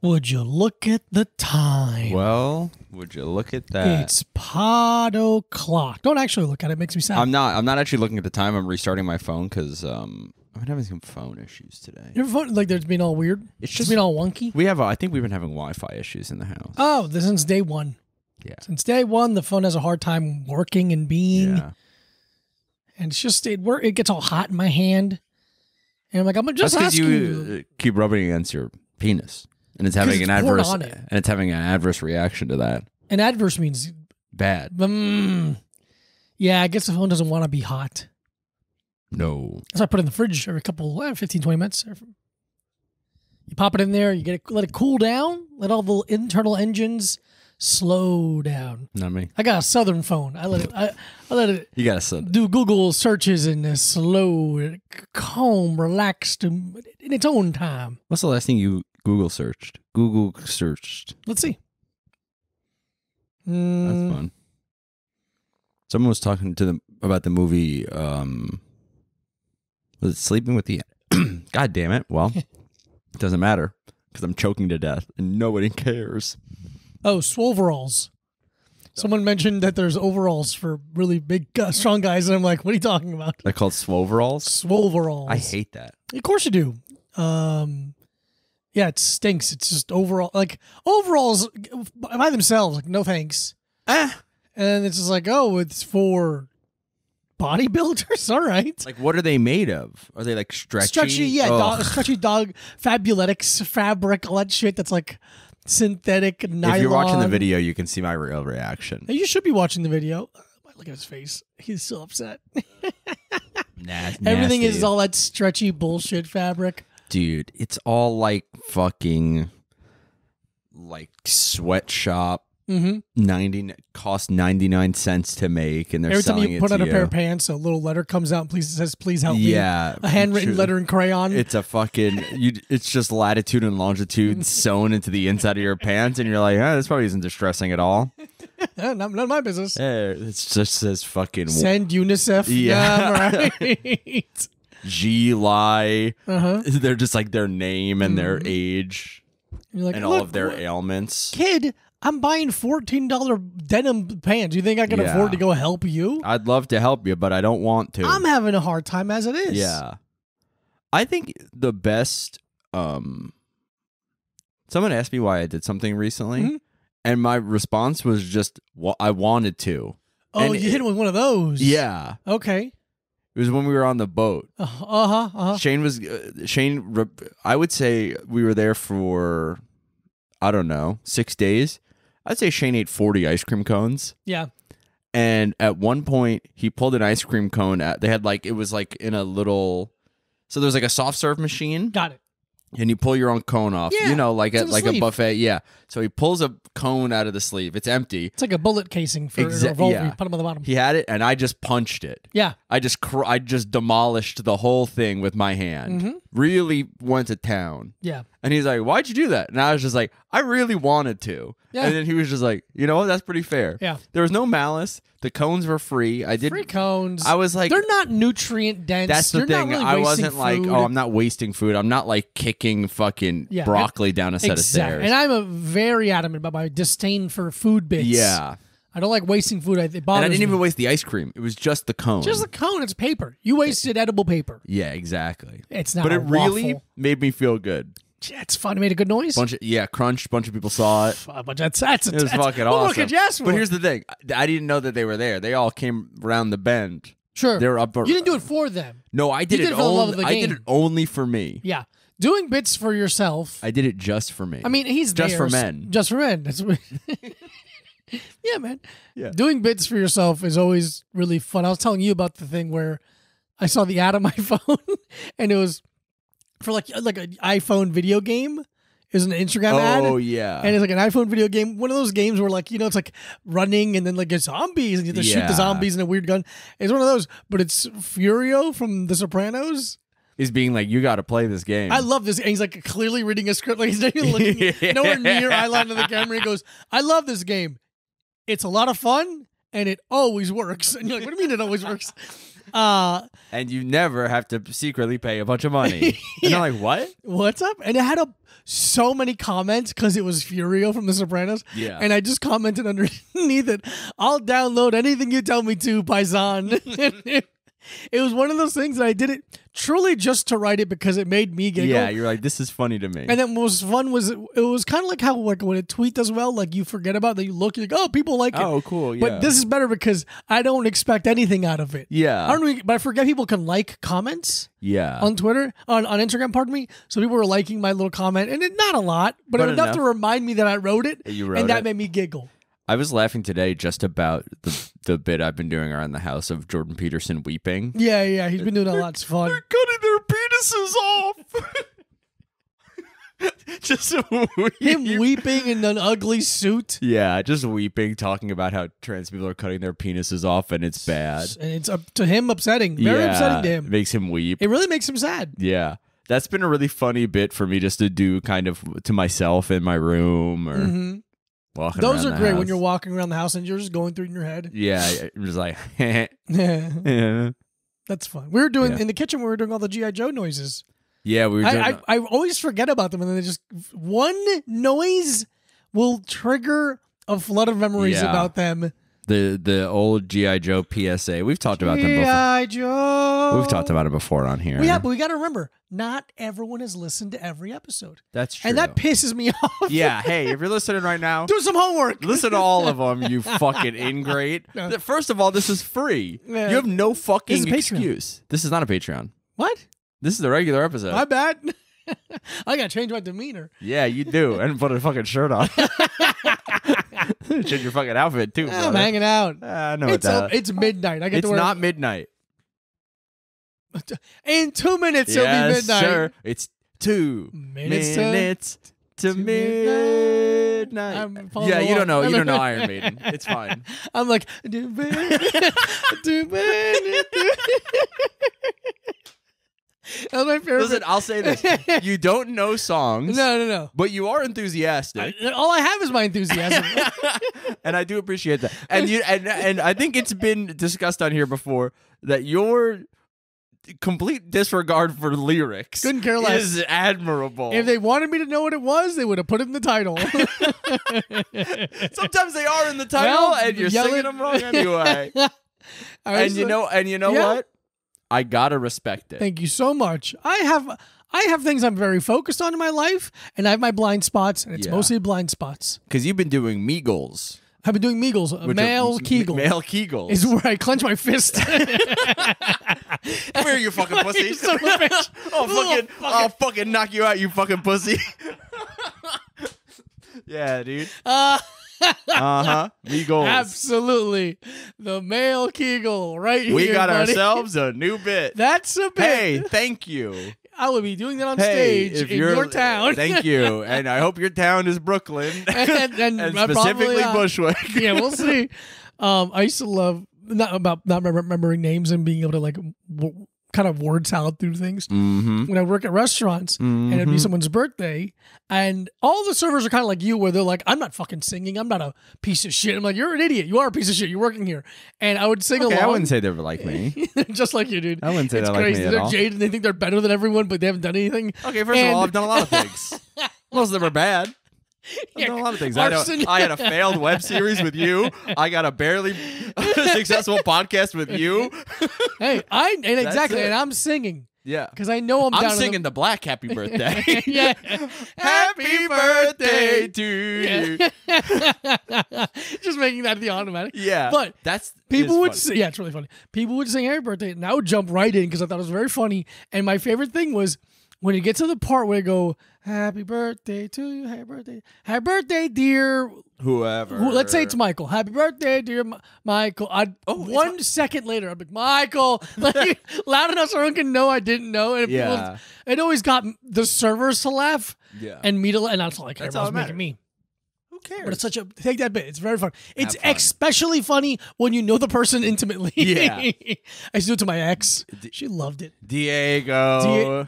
Would you look at the time? Well, would you look at that? It's pod o'clock. Don't actually look at it. It makes me sad. I'm not actually looking at the time. I'm restarting my phone because I've been having some phone issues today. Your phone, like, there's been all weird? It's It's been all wonky? I think we've been having Wi-Fi issues in the house. Oh, since day one. Yeah. Since day one, the phone has a hard time working and being. Yeah. And it's just, it gets all hot in my hand. And I'm like, I'm just That's because asking you keep rubbing against your penis, and it's having it's poured an adverse reaction to that. And adverse means Bad. Yeah, I guess the phone doesn't want to be hot. No. So I put it in the fridge every 15, 20 minutes. You pop it in there, let it cool down, let all the internal engines slow down. Not me. I got a Southern phone. I let it You got a Southern. do Google searches in a slow, calm, relaxed, in its own time. What's the last thing you Google searched? Let's see. That's fun. Someone was talking to them about the movie. Was it Sleeping with the? God damn it! Well, it doesn't matter because I'm choking to death and nobody cares. Oh, swoveralls. Someone mentioned that there's overalls for really big, strong guys, and I'm like, what are you talking about? They're called swoveralls. Swoveralls. I hate that. Of course you do. Yeah, it stinks. It's just overalls by themselves. Like, no thanks. And it's just like, oh, it's for bodybuilders. All right. Like, what are they made of? Are they like stretchy? Stretchy, yeah. Stretchy dog, fabuletics, fabric, all that shit that's like synthetic nylon. If you're watching the video, you can see my real reaction. You should be watching the video. Look at his face. He's so upset. Nasty. Everything is all that stretchy bullshit fabric. Dude, it's all like fucking like sweatshop. Cost 99 cents to make, and they're every time selling you it put to on a you. pair of pants, a little letter comes out. Please, it says, "Please help me." Yeah, a handwritten letter in crayon. It's a fucking. It's just latitude and longitude sewn into the inside of your pants, and you're like, this probably isn't distressing at all. None of my business. Yeah, it just says fucking send UNICEF. Yeah, right. G-Lie. They're just like their name and their age, like, and all of their ailments. Kid, I'm buying $14 denim pants. You think I can afford to go help you? I'd love to help you, but I don't want to. I'm having a hard time as it is. Yeah. I think the best... someone asked me why I did something recently, and my response was just, well, I wanted to. Oh, and you hit it with one of those. Yeah. Okay. It was when we were on the boat. Shane, I would say we were there for, I don't know, 6 days. I'd say Shane ate 40 ice cream cones. Yeah. And at one point, he pulled an ice cream cone at, they had like, it was like in a little, so there was like a soft serve machine. Got it. And you pull your own cone off, Yeah, you know, like it's at in the a buffet. Yeah. So he pulls a cone out of the sleeve. It's empty. It's like a bullet casing for a revolver. Yeah. You put them on the bottom. He had it, and I just punched it. Yeah. I just demolished the whole thing with my hand. Really went to town. Yeah. And he's like, "Why'd you do that?" And I was just like, "I really wanted to." Yeah. And then he was just like, "You know what? That's pretty fair." Yeah. There was no malice. The cones were free. I did free cones. I was like, they're not nutrient dense. that's the You're thing. Not really I wasting wasn't like, food. oh, I'm not wasting food. I'm not like kicking fucking broccoli down a set of stairs. And I'm very adamant about my disdain for food bits. Yeah. I don't like wasting food. It bothers And I didn't me. even waste the ice cream. It was just the cone. Just the cone. It's paper. You wasted edible paper. Yeah, exactly. It's not. But a it really waffle. made me feel good. Yeah, it's fun. It made a good noise. Crunched. Bunch of people saw it. But that's It was fucking what awesome. more could you ask for? But here's the thing: I didn't know that they were there. They all came around the bend. Sure. They were up. You didn't do it for them. No, I did You it did it for the love of only. the I game. did it only for me. Yeah. Doing bits for yourself. I did it just for me. I mean, he's just there. for men. Just for men. That's what. Yeah, man. Yeah. Doing bits for yourself is always really fun. I was telling you about the thing where I saw the ad on my phone, and it was for like an iPhone video game. It was an Instagram ad. Oh yeah. And it's like an iPhone video game. One of those games where like, it's like running and then like it's zombies and you have to shoot the zombies in a weird gun. It's one of those, but it's Furio from The Sopranos. Is being like, you got to play this game. I love this. And he's like clearly reading a script. Like he's not even looking nowhere near eye line of the camera. He goes, I love this game. It's a lot of fun and it always works. And you're like, what do you mean it always works? And you never have to secretly pay a bunch of money. And they're like, what? What's up? And it had so many comments because it was Furio from The Sopranos. Yeah. And I just commented underneath it, I'll download anything you tell me to, Paisan. It was one of those things that I did it truly just to write it because it made me giggle. Yeah, you're like, this is funny to me. And then what was fun was it was kind of like how like when a tweet does well, like you forget about that, you look, you're like, oh, people like it. Oh, cool. Yeah. But this is better because I don't expect anything out of it. Yeah. I don't really, but I forget people can like comments. Yeah. On Twitter, on Instagram, pardon me. So people were liking my little comment, and not a lot, but enough to remind me that I wrote it, and that made me giggle. I was laughing today just about the bit I've been doing around the house of Jordan Peterson weeping. Yeah, he's been doing a lot. It's fun. They're cutting their penises off. Just him weeping in an ugly suit. Yeah, just weeping, talking about how trans people are cutting their penises off, and it's bad. And it's up to him upsetting. Very upsetting to him. It makes him weep. It really makes him sad. Yeah. That's been a really funny bit for me just to do kind of to myself in my room or walking Those around are the great house. when you're walking around the house and you're just going through it in your head. Yeah, I'm just like, yeah. That's fun. We were doing, in the kitchen, we were doing all the G.I. Joe noises. Yeah, we were doing... I always forget about them, and then they just... One noise will trigger a flood of memories about them. The old G.I. Joe PSA. We've talked about them before. G.I. Joe. We've talked about it before on here. Well, yeah, but we got to remember, not everyone has listened to every episode. That's true. And that pisses me off. Yeah, hey, if you're listening right now... Do some homework. Listen to all of them, you fucking ingrate. No. First of all, this is free. Yeah. You have no fucking excuse. This is not a Patreon. What? This is the regular episode. My bad. I gotta change my demeanor. Yeah, you do. And put a fucking shirt on. Change your fucking outfit, too, brother. I'm hanging out. I know that. It's midnight. I get to wear... It's not midnight. In 2 minutes, it'll be midnight. Sir. It's 2 minutes to midnight. Yeah, you don't know. You don't know Iron Maiden. It's fine. I'm like... That's my favorite. Listen, I'll say this. You don't know songs. No. But you are enthusiastic. All I have is my enthusiasm. And I do appreciate that. And you and I think it's been discussed on here before that your complete disregard for lyrics couldn't care less is admirable. If they wanted me to know what it was, they would have put it in the title. Sometimes they are in the title, and you're singing them wrong anyway. And you know what? I gotta respect it. Thank you so much. I have things I'm very focused on in my life, and I have my blind spots, and it's mostly blind spots. Because you've been doing Meagles. I've been doing Meagles. Male Kegel. Male Kegels. Is where I clench my fist. Come here, you fucking pussy. You son of a bitch. I'll fucking knock you out, you fucking pussy. Yeah, dude. Meagles. Absolutely. The male Kegel right here, We got buddy. ourselves a new bit. That's a bit. Hey, thank you. I will be doing that on stage in your town. Thank you. And I hope your town is Brooklyn. and specifically Bushwick. Yeah, we'll see. I used to love, not remembering names and being able to like kind of word salad through things. When I work at restaurants and it'd be someone's birthday and all the servers are kind of like you where they're like, I'm not fucking singing. I'm not a piece of shit. I'm like, you're an idiot. You are a piece of shit. You're working here. And I would sing along. I wouldn't say they were like me. Just like you, dude. I wouldn't say it's they're crazy. like me They're at all. jaded and they think they're better than everyone, but they haven't done anything. Okay, first of all, I've done a lot of things. Most of them are bad. I've done a lot of things. I had a failed web series with you. I got a barely successful podcast with you. Hey, exactly, and I'm singing. Yeah, because I know I'm singing the Black Happy Birthday. Yeah, Happy birthday to you. Just making that the automatic. Yeah, but people would say, yeah, it's really funny. People would sing Happy Birthday, and I would jump right in because I thought it was very funny. And my favorite thing was when you get to the part where they go, happy birthday to you, happy birthday, dear whoever. Let's say it's Michael. Happy birthday, dear Michael. 1 second later, I'd be like, Michael, like, loud enough so everyone can know I didn't know. And it always got the servers to laugh and me to laugh. And I was like, everyone's making me. Who cares? But it's take that bit. It's very fun. It's especially funny when you know the person intimately. Yeah. I used to do it to my ex. She loved it. Diego,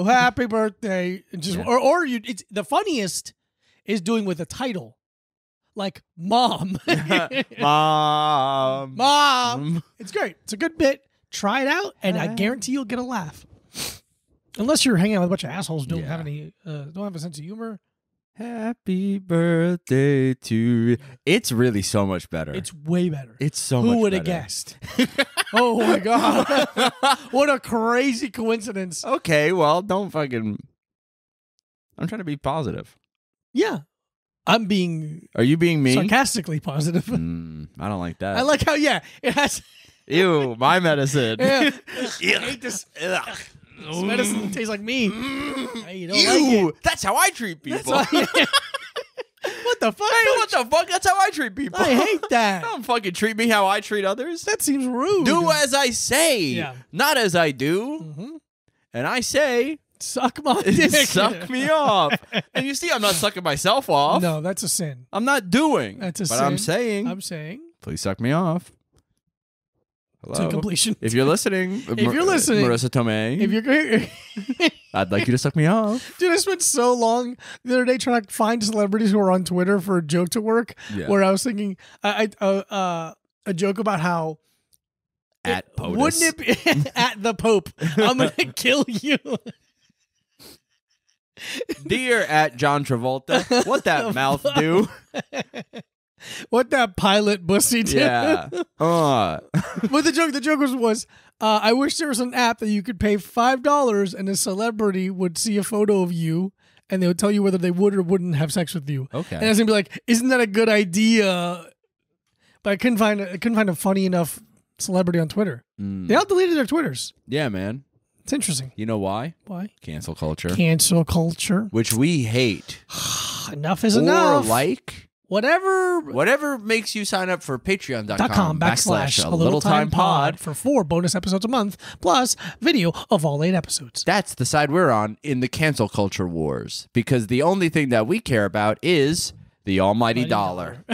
happy birthday. Or it's the funniest is doing with a title. Like mom. Mom. It's great. It's a good bit Try it out, and I guarantee you'll get a laugh. Unless you're hanging out with a bunch of assholes who don't have a sense of humor. Happy birthday to you. It's really so much better. It's way better. It's so Who much would have better. guessed? Oh my God. What a crazy coincidence. Okay, well, don't fucking... I'm trying to be positive. Yeah. I'm being... Are you being mean? Sarcastically positive. I don't like that. I like how, it has... Ew, my medicine. Yeah. I hate this. This medicine tastes like me. Hey, you don't like it. That's how I treat people. What the fuck? Hey, what the fuck? That's how I treat people. I hate that. Don't fucking treat me how I treat others. That seems rude. Do as I say, not as I do. Mm-hmm. And I say, suck my dick. Suck me off. And you see, I'm not sucking myself off. No, that's a sin. I'm not doing. That's a sin. But I'm saying, please suck me off. Hello? To completion. If you're listening, Marissa Tomei, if you're I'd like you to suck me off. Dude, I spent so long the other day trying to find celebrities who are on Twitter for a joke to work. Where I was thinking, a joke about how at POTUS. Wouldn't it be at the Pope? I'm gonna kill you. Dear at John Travolta, what that mouth do? What that pilot bussy did. Yeah. But the joke was I wish there was an app that you could pay $5 and a celebrity would see a photo of you and they would tell you whether they would or wouldn't have sex with you. Okay. And I was gonna be like, isn't that a good idea? But I couldn't find a funny enough celebrity on Twitter. They all deleted their Twitters. Yeah, man. It's interesting. You know why? Why? Cancel culture. Cancel culture. Which we hate. Enough is enough. Or like... Whatever makes you sign up for patreon.com/a little time pod for 4 bonus episodes a month, plus video of all 8 episodes. That's the side we're on in the cancel culture wars. Because the only thing that we care about is the almighty dollar.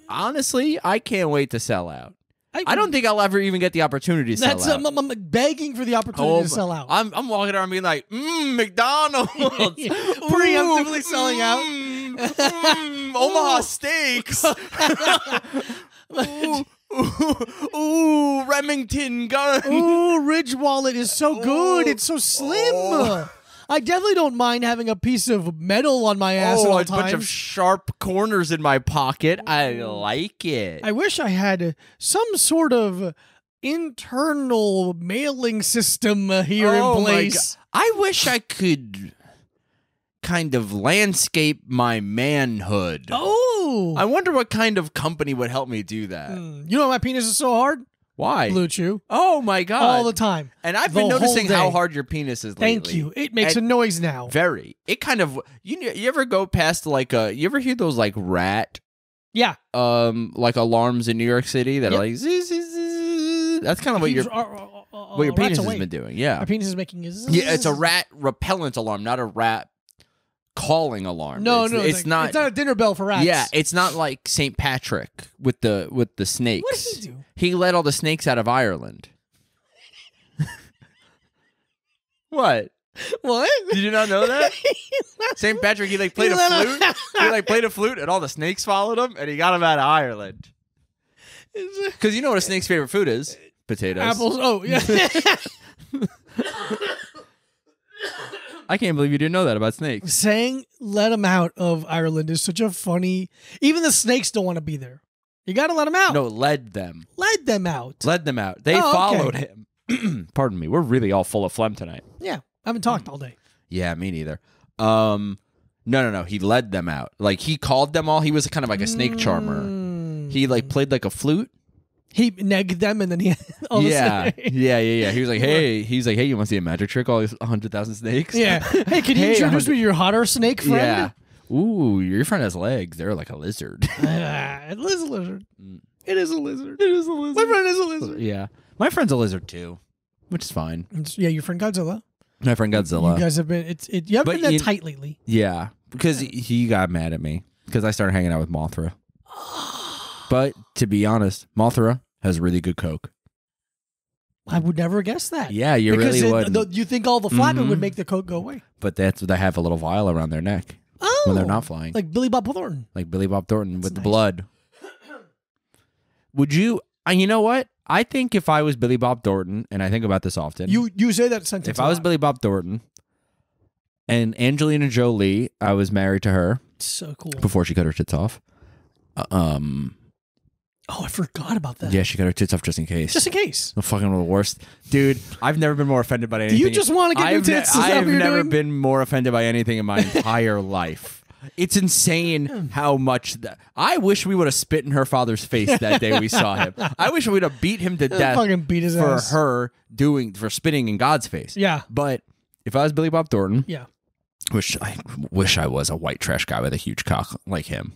Honestly, I can't wait to sell out. I don't think I'll ever even get the opportunity to sell out. I'm begging for the opportunity to sell out. I'm walking around being like, McDonald's. Preemptively selling out. Omaha Steaks. Ooh, Remington gun. Ooh, Ridge Wallet is so good. It's so slim. I definitely don't mind having a piece of metal on my ass at all times. A bunch of sharp corners in my pocket. I like it. I wish I had some sort of internal mailing system here in place. I wish I could kind of landscape my manhood. Oh. I wonder what kind of company would help me do that. You know why my penis is so hard? Why? Blue Chew. Oh my God. All the time. And I've been noticing how hard your penis is lately. Thank you. It makes a noise now. Very. It kind of, you ever go past like you ever hear those like rat like alarms in New York City that are like zzz, zzz, zzz. That's kind of what your penis has been doing. Yeah. Our penis is making Yeah, it's a rat repellent alarm, not a rat calling alarm. No, it's not. It's not a dinner bell for rats. Yeah, it's not like St. Patrick with the snakes. What did he do? He let all the snakes out of Ireland. What? What? Did you not know that? St. Patrick, he played a flute. He played a flute, and all the snakes followed him, and he got them out of Ireland. Because you know what a snake's favorite food is? Potatoes. Apples. Oh, yeah. I can't believe you didn't know that about snakes. Saying let them out of Ireland is such a funny... Even the snakes don't want to be there. You got to let them out. No, led them. Led them out. Led them out. They followed him. Pardon me. We're really all full of phlegm tonight. Yeah. I haven't talked all day. Yeah, me neither. No. He led them out. Like, he called them all. He was kind of like a snake charmer. He, played like a flute. He negged them and then he... Yeah. He was like, hey, you want to see a magic trick? All these 100,000 snakes? Yeah. Hey, can you introduce me to your hotter snake friend? Yeah. Ooh, your friend has legs. They're like a lizard. It is a lizard. It is a lizard. It is a lizard. My friend is a lizard. Yeah. My friend's a lizard too, which is fine. Your friend Godzilla. My friend Godzilla. You guys have been... You haven't been that tight lately. Yeah. Because he got mad at me because I started hanging out with Mothra. But to be honest, Mothra has really good coke. I would never guess that. Yeah, you really would. You think all the flapping would make the coke go away. But they have a little vial around their neck when they're not flying. Like Billy Bob Thornton. Like Billy Bob Thornton with the blood. Would you? You know what? I think if I was Billy Bob Thornton, and I think about this often. You say that sentence. If I was Billy Bob Thornton and Angelina Jolie, I was married to her. So cool. Before she cut her tits off. Oh, I forgot about that. Yeah, she cut her tits off just in case. Just in case. The fucking the worst. Dude, I've never been more offended by anything. Do you just want to get new tits? I've never been more offended by anything in my entire life. It's insane how much I wish we would have spit in her father's face that day we saw him. I wish we would have beat him to death fucking beat his for ass. her for spitting in God's face. Yeah. But if I was Billy Bob Thornton, yeah. Which I wish I was a white trash guy with a huge cock like him.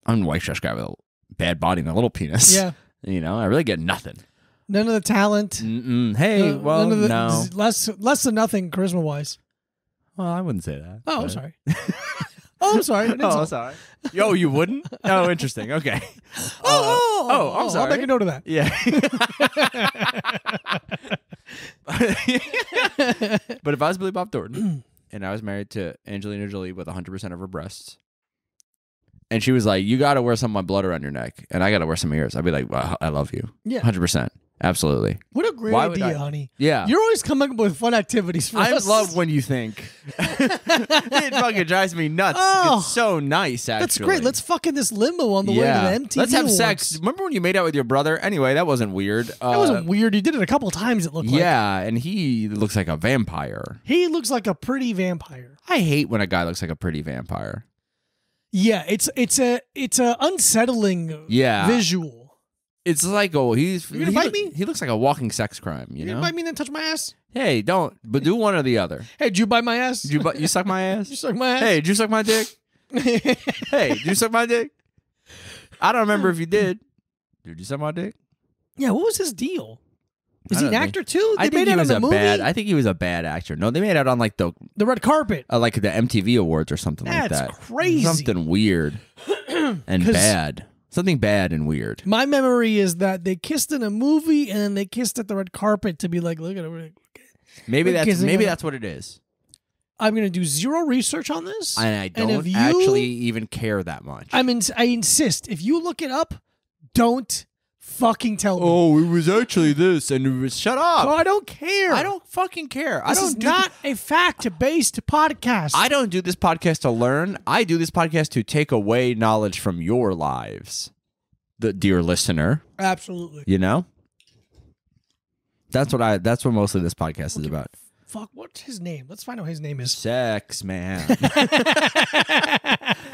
I'm a white trash guy with a bad body and a little penis. Yeah. You know, I really get nothing. None of the talent. Hey, well, no. Less than nothing charisma-wise. Well, I wouldn't say that. Oh, I'm sorry. I'm sorry. I'm sorry. Yo, you wouldn't? Oh, interesting. Okay. I'm sorry. I'll make a note of that. Yeah. But if I was Billy Bob Thornton and I was married to Angelina Jolie with 100% of her breasts, and she was like, you got to wear some of my blood around your neck, and I got to wear some of yours, I'd be like, well, I love you. Yeah. 100%. Absolutely. What a great idea, honey. Yeah. You're always coming up with fun activities for us. I love when you think. It fucking drives me nuts. Oh, it's so nice, actually. That's great. Let's fuck in this limo on the way to the MTV Let's have Awards. sex. Remember when you made out with your brother? Anyway, that wasn't weird. That wasn't weird. You did it a couple of times, it looked like. Yeah, and he looks like a vampire. He looks like a pretty vampire. I hate when a guy looks like a pretty vampire. Yeah, it's a unsettling visual. It's like, you gonna bite me? He looks like a walking sex crime, you know? Gonna bite me and then touch my ass? Hey, don't. But do one or the other. Hey, did you bite my ass? You suck my ass? You suck my ass? Hey, did you suck my dick? Hey, did you suck my dick? I don't remember if you did. Did you suck my dick? Yeah, what was his deal? Is he an actor too? I think he was I think he was a bad actor. No, they made out on like the red carpet, like the MTV Awards or something like that. That's crazy. Something weird and bad. Something bad and weird. My memory is that they kissed in a movie and then they kissed at the red carpet to be like, look at it. Maybe that's what it is. I'm going to do zero research on this. And I don't actually even care that much. I insist. If you look it up, don't fucking tell me. Oh, it was actually this, and it was shut up. Oh, I don't care. I don't fucking care. This is not a fact-based podcast. I don't do this podcast to learn. I do this podcast to take away knowledge from your lives, the dear listener. Absolutely. You know? That's what mostly this podcast is about. Fuck, what's his name? Let's find out what his name is. Sex man.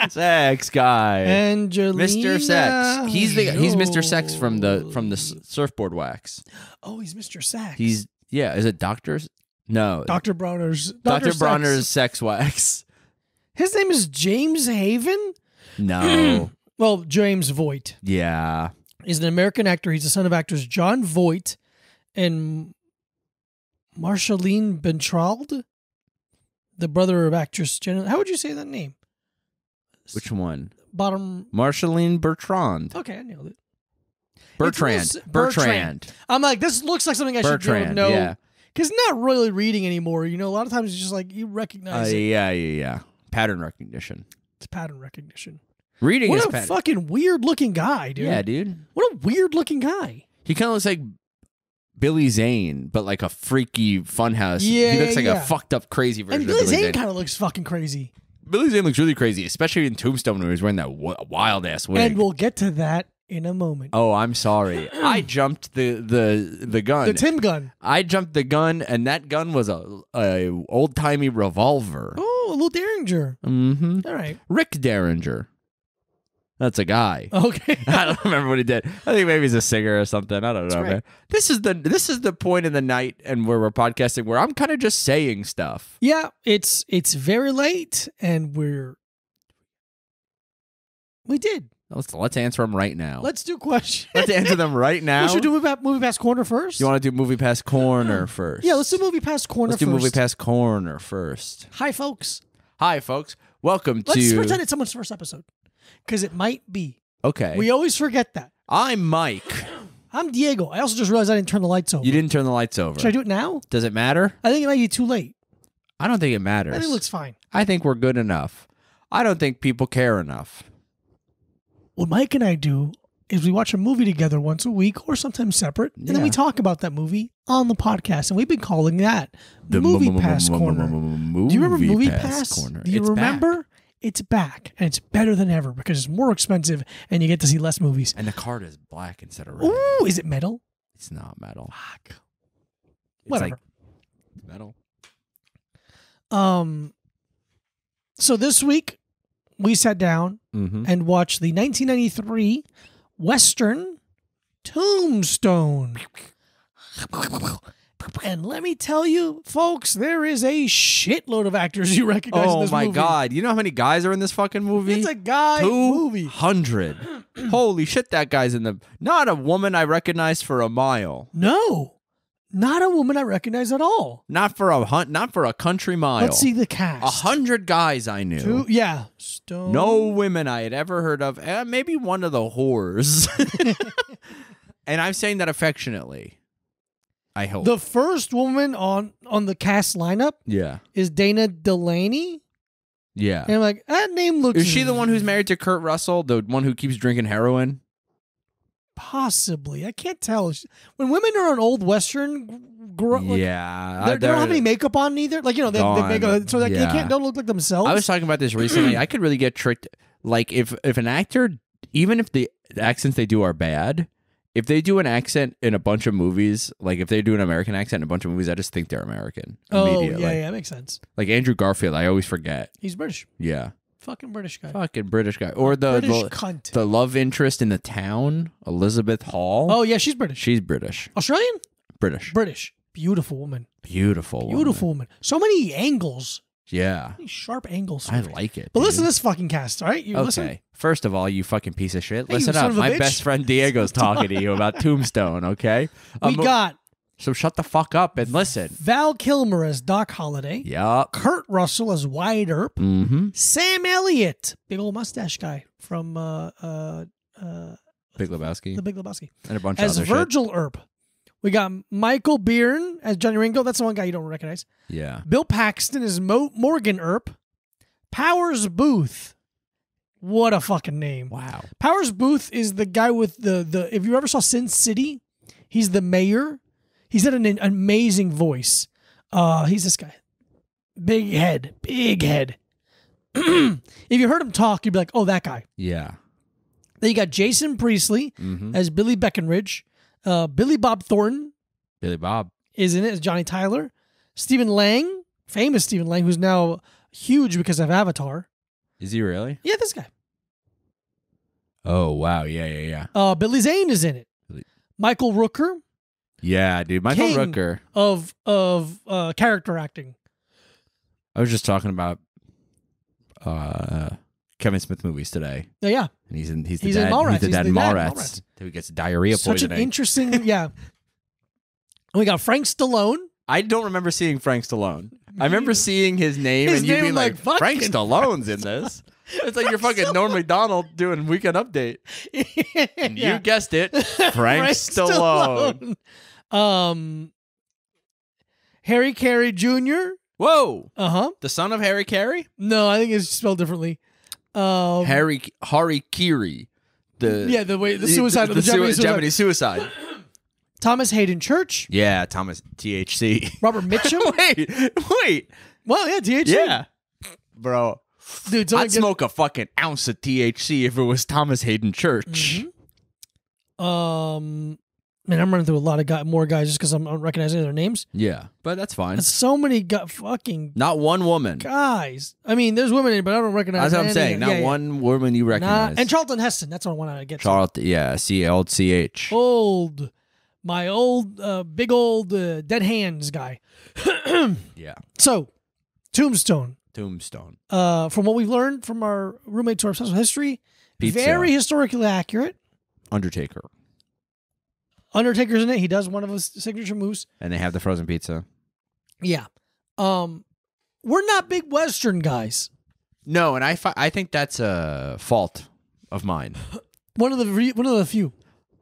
Sex guy. Angelina Mr. Sex. He's Mr. Sex from the surfboard wax. Oh, he's Mr. Sex. Is it Doctor's? No. Dr. Bronner's. Dr. Bronner's Sex Wax. His name is James Haven? No. Well, James Voight. Yeah. He's an American actor. He's the son of actors John Voight and Marceline Bentrald, the brother of actress Jenna. How would you say that name? Which one? Bottom. Marceline Bertrand. Okay, I nailed it. Bertrand. I'm like, this looks like something I should know. Yeah. Because not really reading anymore. You know, a lot of times it's just like you recognize it. Yeah. Pattern recognition. It's pattern recognition. Reading is What a fucking weird looking guy, dude. Yeah, dude. What a weird looking guy. He kind of looks like Billy Zane, but like a freaky funhouse. Yeah, he looks like a fucked up, crazy version and of Billy Zane. Billy Zane kind of looks fucking crazy. Billy Zane looks really crazy, especially in Tombstone when he was wearing that wild ass wig. And we'll get to that in a moment. Oh, I'm sorry. I jumped the gun. The Tim gun. I jumped the gun, and that gun was a old timey revolver. Oh, a little Derringer. Mm-hmm. All right. Rick Derringer. That's a guy. Okay. I don't remember what he did. I think maybe he's a singer or something. I don't know, right. man. This is the point in the night and where we're podcasting where I'm kind of just saying stuff. Yeah, it's very late, and we did. Let's answer them right now. Let's do questions. Let's answer them right now. We should do movie past corner first. You want to do movie past corner first? Yeah, let's do movie past corner first. Let's do movie past corner first. Hi, folks. Hi, folks. Welcome to. Let's pretend it's someone's first episode. Because it might be. Okay. We always forget that. I'm Mike. I'm Diego. I also just realized I didn't turn the lights over. You didn't turn the lights over. Should I do it now? Does it matter? I think it might be too late. I don't think it matters. I think it looks fine. I think we're good enough. I don't think people care enough. What Mike and I do is we watch a movie together once a week or sometimes separate, and then we talk about that movie on the podcast. And we've been calling that the Movie Pass Corner. Do you remember Movie Pass? Do you remember? It's back, and it's better than ever because it's more expensive, and you get to see less movies. And the card is black instead of red. Ooh, is it metal? It's not metal. Fuck. It's Whatever. Like metal. So this week, we sat down and watched the 1993 Western Tombstone. And let me tell you, folks, there is a shitload of actors you recognize in this movie. Oh, my God. You know how many guys are in this fucking movie? It's a guy movie. 200. Holy shit, that guy's in the... Not a woman I recognize for a mile. No. Not a woman I recognize at all. Not for a country mile. Let's see the cast. 100 guys I knew. Stone. No women I had ever heard of. Maybe one of the whores. And I'm saying that affectionately. I hope. The first woman on the cast lineup is Dana Delaney. Yeah. And I'm like, that name looks... Is she the one who's married to Kurt Russell? The one who keeps drinking heroin? Possibly. I can't tell. When women are on old Western... they don't have any makeup on either. Like, they make so they don't look like themselves. I was talking about this recently. I could really get tricked. Like, if an actor, even if the accents they do are bad... If they do an accent in a bunch of movies, like if they do an American accent in a bunch of movies, I just think they're American. Oh, yeah, makes sense. Like Andrew Garfield, I always forget. He's British. Yeah. Fucking British guy. Fucking British guy. Or the cunt. The love interest in The Town, Elizabeth Hall. Oh, yeah, she's British. She's British. Australian? British. Beautiful woman. Beautiful woman. So many angles. Yeah. Sharp angles. I like it. But listen to this fucking cast, all right? Listen. First of all, you fucking piece of shit. Listen up. My best friend Diego's talking to you about Tombstone, okay? We got... So shut the fuck up and listen. Val Kilmer as Doc Holliday. Yup. Kurt Russell as Wyatt Earp. Mm-hmm. Sam Elliott, big old mustache guy from Big Lebowski. The Big Lebowski. And a bunch of other Virgil Earp. We got Michael Byrne as Johnny Ringo. That's the one guy you don't recognize. Yeah. Bill Paxton as Morgan Earp. Powers Booth. What a fucking name. Wow. Powers Booth is the guy with the if you ever saw Sin City, he's the mayor. He's got an amazing voice. He's this guy. Big head. If you heard him talk, you'd be like, oh, that guy. Yeah. Then you got Jason Priestley as Billy Beckenridge. Billy Bob Thornton. Billy Bob. Is in it as Johnny Tyler. Stephen Lang, famous Stephen Lang, who's now huge because of Avatar. Is he really? Yeah, this guy. Oh, wow. Yeah. Billy Zane is in it. Michael Rooker. Yeah, dude. Michael King Rooker. Of character acting. I was just talking about Kevin Smith movies today. Yeah. And he's the in dad. Mallrats. He's the dad in Mallrats. Who gets diarrhea poisoning. Such an interesting, yeah. We got Frank Stallone. I don't remember seeing Frank Stallone. I remember seeing his name and you being like, Frank Stallone's in this. It's like you're fucking Norm Macdonald doing Weekend Update. And you guessed it, Frank Stallone. Harry Carey Jr. Whoa. Uh-huh. The son of Harry Carey? No, I think it's spelled differently. Hari Kiri. The suicide of the Japanese suicide. Thomas Hayden Church. Yeah, Thomas THC. Robert Mitchum. Wait. Well, yeah, THC. Yeah. Bro. Dude, I'd smoke a fucking ounce of THC if it was Thomas Hayden Church. Man, I'm running through a lot of more guys just because I'm not recognizing their names. Yeah, but that's fine. There's so many fucking... Not one woman. Guys. I mean, there's women in it, but I don't recognize That's what I'm saying. Not one woman you recognize. And Charlton Heston. That's what I want to get to. Yeah, CH. My old, big old dead hands guy. Yeah. So, Tombstone. From what we've learned from our roommate to our obsessed with history, very historically accurate. Undertaker's in it. He does one of his signature moves. And they have the frozen pizza. Yeah. We're not big Western guys. No, and I think that's a fault of mine. One of the few.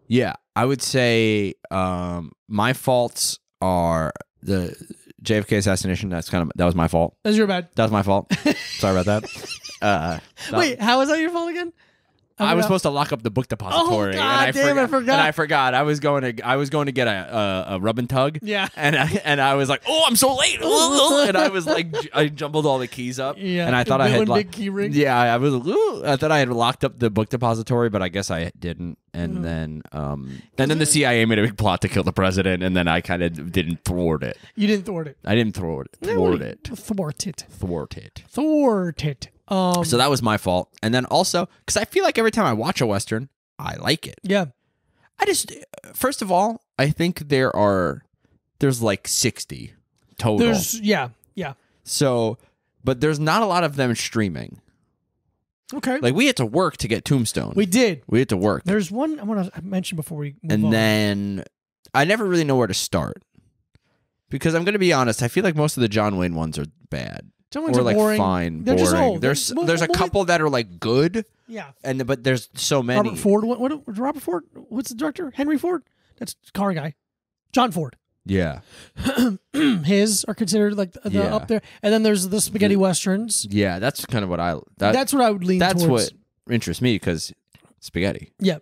Yeah, I would say my faults are the JFK assassination. That was my fault. That's your bad. That was my fault. Sorry about that. Wait, how is that your fault again? I was supposed to lock up the book depository. Oh God, I forgot. And I forgot. I was going to get a rub and tug. Yeah. And I was like, oh, I'm so late. And I was like, I jumbled all the keys up. Yeah. And I thought I had big key ring. Yeah, I thought I had locked up the book depository, but I guess I didn't. And then the CIA made a big plot to kill the president, and then I kind of didn't thwart it. You didn't thwart it. I didn't thwart it. Thwart it. So that was my fault. And then also, because I feel like every time I watch a Western, I like it. Yeah. First of all, I think there's like 60 total. Yeah. So, but there's not a lot of them streaming. Okay. Like, we had to work to get Tombstone. We did. We had to work. There's one I want to mention before we move on. And then I never really know where to start. Because I'm going to be honest, I feel like most of the John Wayne ones are bad. Some ones or are like boring. Fine, They're boring. just old. There's a couple that are like good. Yeah. But there's so many. Robert Ford. What Robert Ford? What's the director? Henry Ford? That's car guy. John Ford. Yeah. His are considered like the up there. And then there's the spaghetti westerns. Yeah, that's kind of what that's what I would lean towards. That's what interests me, because spaghetti. Yeah,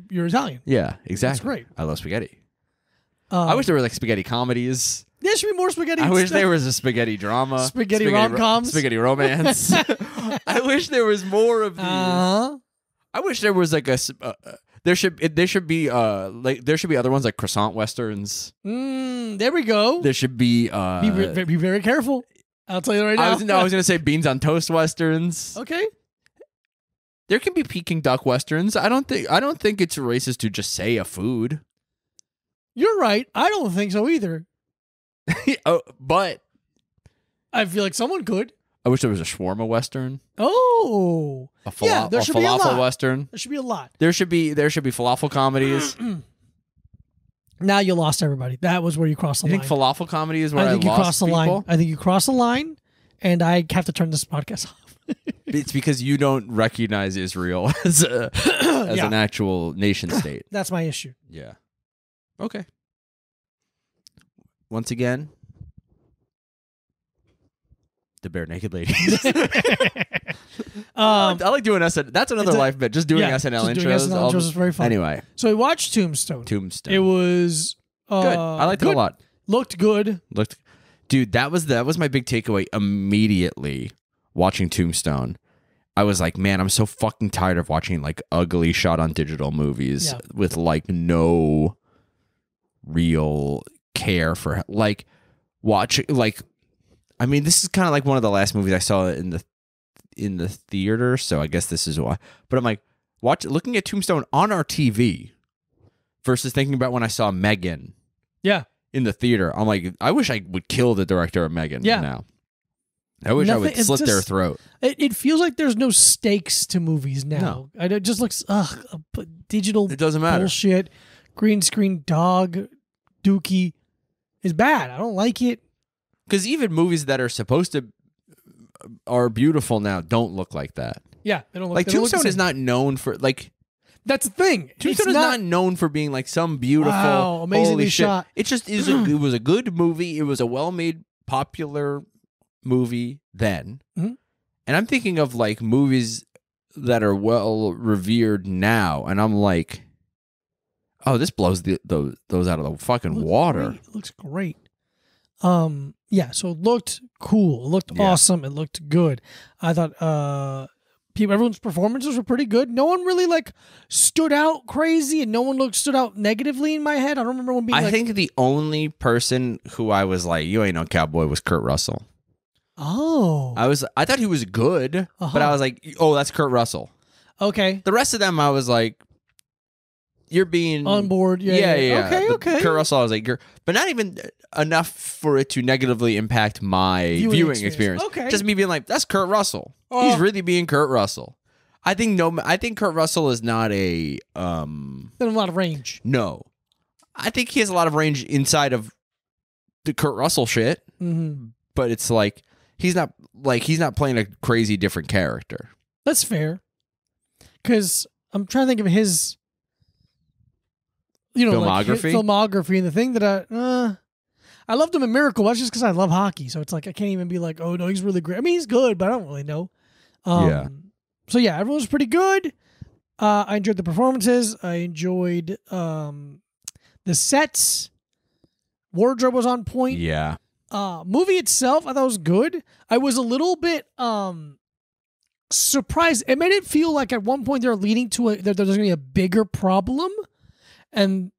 you're Italian. Yeah, exactly. That's great. I love spaghetti. I wish there were like spaghetti comedies. There should be more spaghetti. I wish there was a spaghetti drama. Spaghetti rom-coms. Spaghetti romance. I wish there was more of these. I wish there was like there should be other ones like croissant westerns. There we go. There should be be very careful. I'll tell you right now. I was gonna say beans on toast westerns. Okay. There can be Peking duck westerns. I don't think it's racist to just say a food. You're right. I don't think so either. But I feel like someone could. I wish there was a shawarma western. Oh, there should be a falafel lot. western. There should be a lot. There should be falafel comedies. Now you lost everybody. That was where you crossed the line. You think falafel comedy is where I think you lost crossed the people? line. I think you crossed the line, and I have to turn this podcast off. It's because you don't recognize Israel as an actual nation state. That's my issue. Yeah. Okay. Once again, the bare naked ladies. I like doing SNL. That's another life bit. Just doing SNL intros. Doing SNL intros is very fun. Anyway, so we watched Tombstone. It was good. I liked it a lot. Looked good. Dude, that was my big takeaway immediately watching Tombstone. I was like, man, I'm so fucking tired of watching like ugly shot on digital movies with like no real care for like watching like. I mean, this is kind of like one of the last movies I saw in the theater, so I guess this is why. But I'm like, looking at Tombstone on our TV versus thinking about when I saw Megan. Yeah. In the theater, I'm like, I wish I would kill the director of Megan now. I wish I would slit their throat. It feels like there's no stakes to movies now. No. It just looks digital. It doesn't matter. Bullshit. Green screen dog dookie is bad. I don't like it. Because even movies that are supposed to are beautiful now don't look like that. Yeah, they don't look like Tombstone is not known for like. That's the thing. Tombstone is not known for being like some beautiful, amazingly shot. It just is. It was a good movie. It was a well-made, popular movie then. Mm-hmm. And I'm thinking of like movies that are well revered now, and I'm like, oh, this blows those out of the fucking water. It looks great. Yeah, so it looked cool. It looked awesome. It looked good. I thought everyone's performances were pretty good. No one really like stood out crazy, and no one stood out negatively in my head. I don't remember one being I think the only person who I was like, you ain't no cowboy, was Kurt Russell. Oh. I thought he was good, but I was like, oh, that's Kurt Russell. Okay. The rest of them, I was like, you're being on board. Yeah. Okay. Kurt Russell, I was like, but not even enough for it to negatively impact my viewing experience. Okay. Just me being like, that's Kurt Russell. He's really being Kurt Russell. I think Kurt Russell is not a a lot of range. No. I think he has a lot of range inside of the Kurt Russell shit. Mm-hmm. But it's like he's not playing a crazy different character. That's fair. Because I'm trying to think of his filmography. Filmography, and the thing that I loved him in Miracle. That's just because I love hockey. So it's like I can't even be like, oh no, he's really great. I mean, he's good, but I don't really know. So yeah, everyone was pretty good. I enjoyed the performances. I enjoyed the sets. Wardrobe was on point. Yeah. Movie itself, I thought was good. I was a little bit surprised. It made it feel like at one point they're leading to there's going to be a bigger problem. And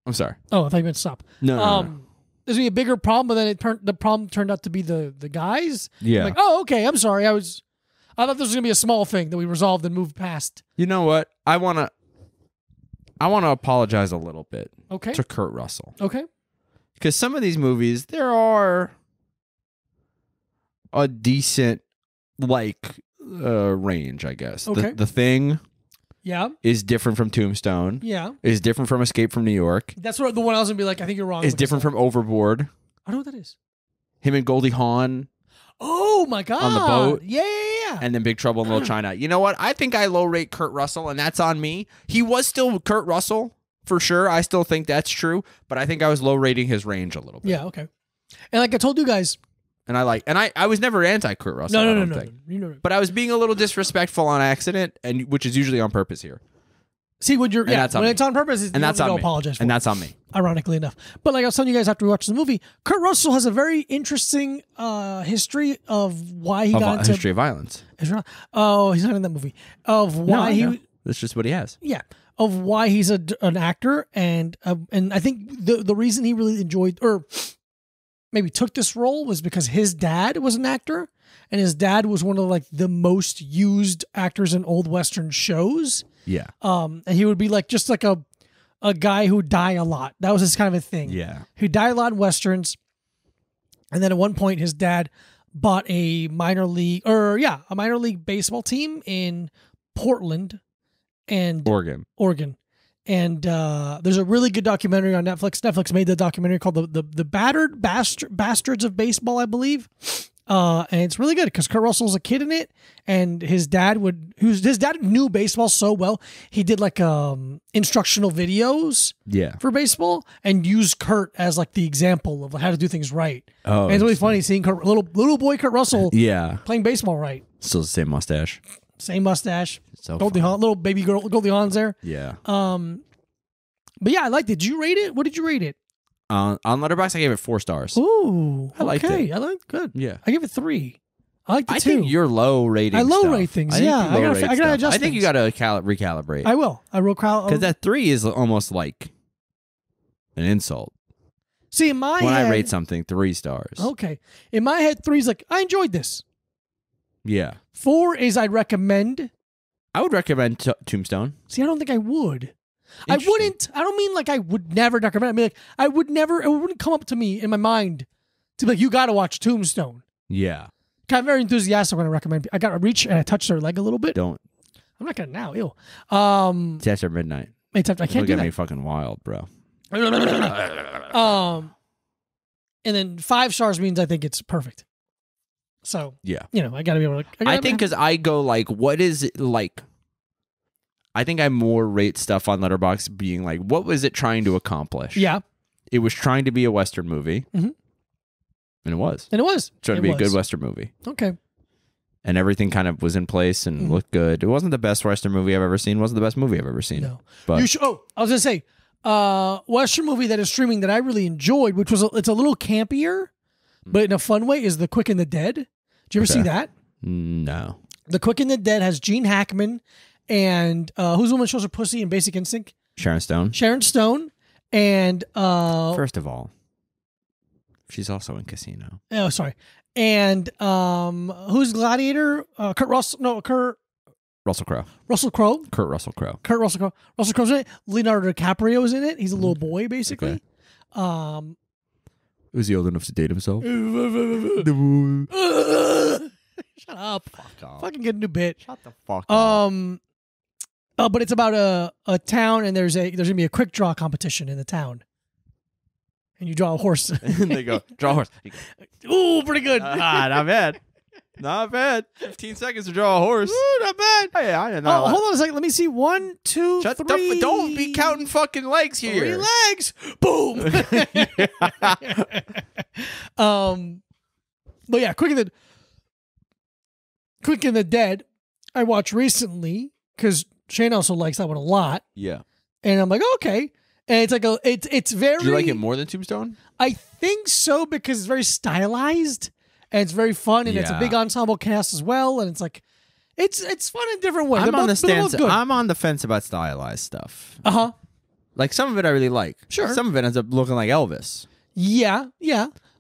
I'm sorry. Oh, I thought you meant stop. No. There's going to be a bigger problem, but then the problem turned out to be the guys. Yeah. I'm like, oh, okay. I'm sorry. I thought this was going to be a small thing that we resolved and moved past. You know what? I want to apologize a little bit. Okay. To Kurt Russell. Okay. Because some of these movies, there are a decent, range, I guess. Okay. The Thing Yeah. is different from Tombstone. Yeah. Is different from Escape from New York. That's what the one I was going to be like, I think you're wrong. Is different from Overboard. I don't know what that is. Him and Goldie Hawn. Oh, my God. On the boat. Yeah. And then Big Trouble in Little China. You know what? I think I low rate Kurt Russell, and that's on me. He was still Kurt Russell. For sure, I still think that's true, but I think I was low rating his range a little bit. Yeah, okay. And like I told you guys, I was never anti Kurt Russell. No. But I was being a little disrespectful on accident, and which is usually on purpose here. See, when it's on purpose, and that's on me. Apologize for and it. that's on me. Ironically enough, but like I was telling you guys after we watched the movie, Kurt Russell has a very interesting history of why he got into history of violence. Oh, he's not in that movie. Of why that's just what he has. Yeah. Of why he's an actor, and I think the reason he really enjoyed or maybe took this role was because his dad was an actor, and his dad was one of the most used actors in old Western shows. Yeah. And he would be just like a guy who die a lot. That was his kind of a thing. Yeah. He'd die a lot in Westerns, and then at one point his dad bought a minor league baseball team in Portland. And Oregon. And there's a really good documentary on Netflix. Netflix made the documentary called the Battered Bastards of Baseball, I believe. And it's really good because Kurt Russell's a kid in it, and his dad knew baseball so well. He did instructional videos for baseball and used Kurt as the example of how to do things right. Oh, and it's really funny seeing little boy Kurt Russell playing baseball right. Still the same mustache. Same mustache. So Goldie Hawn, little baby girl, Goldie Hawn's there. Yeah. But yeah, I liked it. Did you rate it? What did you rate it? On Letterboxd, I gave it 4 stars. Ooh, I liked it. I liked it. Good. Yeah. I gave it 3. I liked it I too. think you're low rating. I low rate things. Yeah. I gotta adjust. I think you gotta recalibrate. I will. Because that 3 is almost like an insult. See, in my when head, I rate something 3 stars. Okay. In my head, 3 is I enjoyed this. Yeah. 4 is I'd recommend. I would recommend Tombstone. See, I don't think I would. I wouldn't. I don't mean I would never recommend. I mean I would never. It wouldn't come up to me in my mind to be you got to watch Tombstone. Yeah. I'm very enthusiastic when I recommend. I got to reach and I touch their leg a little bit. Don't. I'm not gonna now. Ew. It's after midnight. I can't do that. Get me fucking wild, bro. And then 5 stars means I think it's perfect. So yeah, I gotta be able to. I think because I go what is it like? I think I more rate stuff on Letterboxd being what was it trying to accomplish? Yeah, it was trying to be a Western movie, and it was. Trying to be a good Western movie. Okay. And everything kind of was in place and looked good. It wasn't the best Western movie I've ever seen. It wasn't the best movie I've ever seen. No, but I was gonna say, Western movie that is streaming that I really enjoyed, which was it's a little campier, but in a fun way, is The Quick and the Dead. Did you ever see that? No. The Quick and the Dead has Gene Hackman and who's the woman who shows her pussy in Basic Instinct? Sharon Stone. And first of all, she's also in Casino. Oh, sorry. And who's Gladiator? Kurt Russell. No, Kurt. Russell Crowe. Russell Crowe. Kurt Russell Crowe. Kurt Russell Crowe. Russell Crowe's in it. Leonardo DiCaprio is in it. He's a little boy, basically. Okay. Was he old enough to date himself? Shut up. Fuck off. Fucking get a new bit. Shut the fuck up. But it's about a town, and there's gonna be a quick draw competition in the town. And you draw a horse. And they go, draw a horse. Ooh, pretty good. Not bad. Not bad. 15 seconds to draw a horse. Ooh, not bad. Hey, hold on a second. Let me see. 1, 2, 3. Don't be counting fucking legs here. 3 legs. Boom. But yeah, Quick and the Dead, I watched recently because Shane also likes that one a lot. Yeah. And I'm like, okay. And it's like it's very. Do you like it more than Tombstone? I think so because it's very stylized and it's very fun and it's a big ensemble cast as well. And it's like, it's fun in different ways. I'm on the fence about stylized stuff. Like some of it I really like. Sure. Some of it ends up looking like Elvis. Yeah.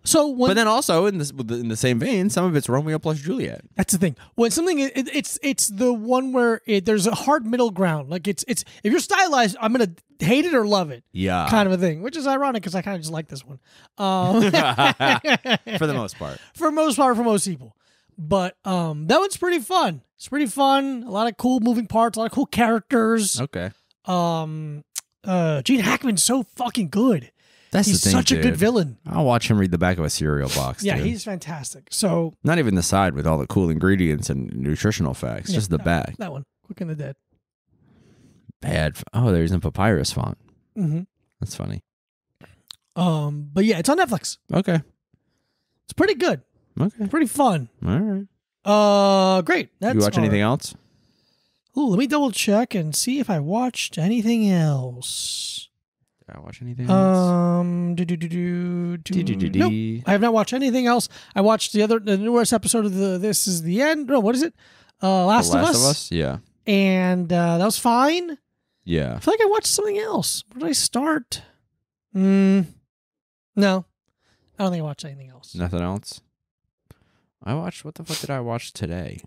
So but then also in the same vein, some of it's Romeo plus Juliet. That's the thing. When something it's the one where there's a hard middle ground. Like it's if you're stylized, I'm gonna hate it or love it. Yeah, kind of a thing. Which is ironic because I kind of just like this one. For the most part. For most people. But that one's pretty fun. It's pretty fun. A lot of cool moving parts. A lot of cool characters. Okay. Gene Hackman's so fucking good. He's the thing, such a good villain. I'll watch him read the back of a cereal box. Yeah, dude. he's fantastic. So not even the side with all the cool ingredients and nutritional facts, just the back. That one, Quick and the Dead. Bad. Oh, there's a papyrus font. Mm-hmm. That's funny. But yeah, it's on Netflix. Okay, it's pretty good. Okay, pretty fun. All right. Great. Did you watch anything else? Ooh, let me double check and see if I watched anything else. Did I watch anything else? Nope, I have not watched anything else. I watched the newest episode of This Is the End. No, what is it? Last of Us. Yeah. And that was fine. Yeah. I feel like I watched something else. Where did I start? No. I don't think I watched anything else. Nothing else? What the fuck did I watch today?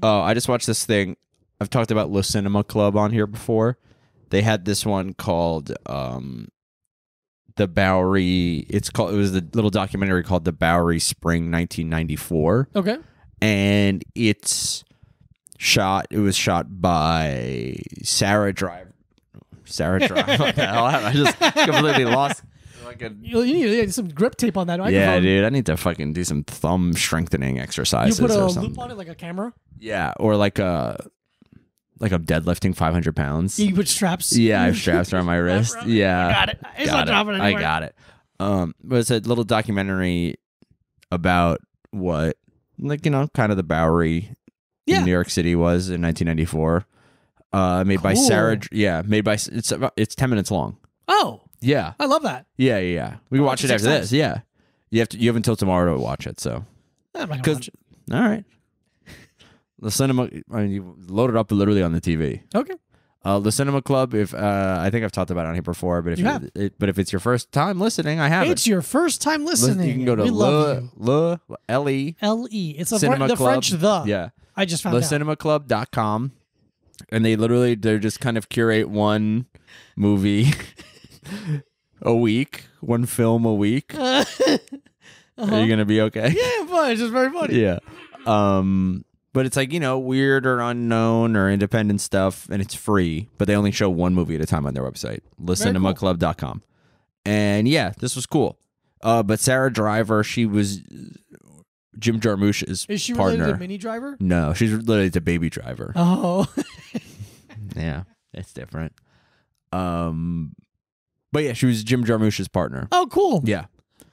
Oh, I just watched this thing. I've talked about Le Cinema Club on here before. They had this one called The Bowery. It was the little documentary called The Bowery Spring 1994. Okay. And it was shot by Sarah Driver. What the hell? I just completely lost. You need to get some grip tape on that microphone. Yeah, dude. I need to fucking do some thumb strengthening exercises. You put a or something. loop on it like a camera? Yeah, or like I'm deadlifting 500 pounds. You put straps? Yeah, I have straps around my wrist. Yeah. I got it. It's not dropping anywhere. I got it. But it's a little documentary about what, kind of the Bowery in New York City was in 1994. Made by Sarah. Yeah, it's 10 minutes long. Oh. Yeah. I love that. Yeah. We can watch it after this. Yeah. You have until tomorrow to watch it, so. I'm not gonna watch it. All right. The cinema, you load it up literally on the TV. Okay. The Cinema Club, if I think I've talked about it on here before, but if it's your first time listening, I have it. It's your first time listening. You can go to L-E. It's the French the. Yeah. I just found out. LeCinemaClub.com. And they're just kind of curate one movie a week, one film a week. Are you going to be okay? Yeah, fine. It's just very funny. Yeah. But it's like, weird or unknown or independent stuff, and it's free, but they only show one movie at a time on their website, LeCinemaClub.com. And yeah, this was cool. But Sarah Driver, she was Jim Jarmusch's partner. Is she related to Minnie Driver? No, she's related to Baby Driver. Oh. Yeah, it's different. But yeah, she was Jim Jarmusch's partner. Oh, cool. Yeah.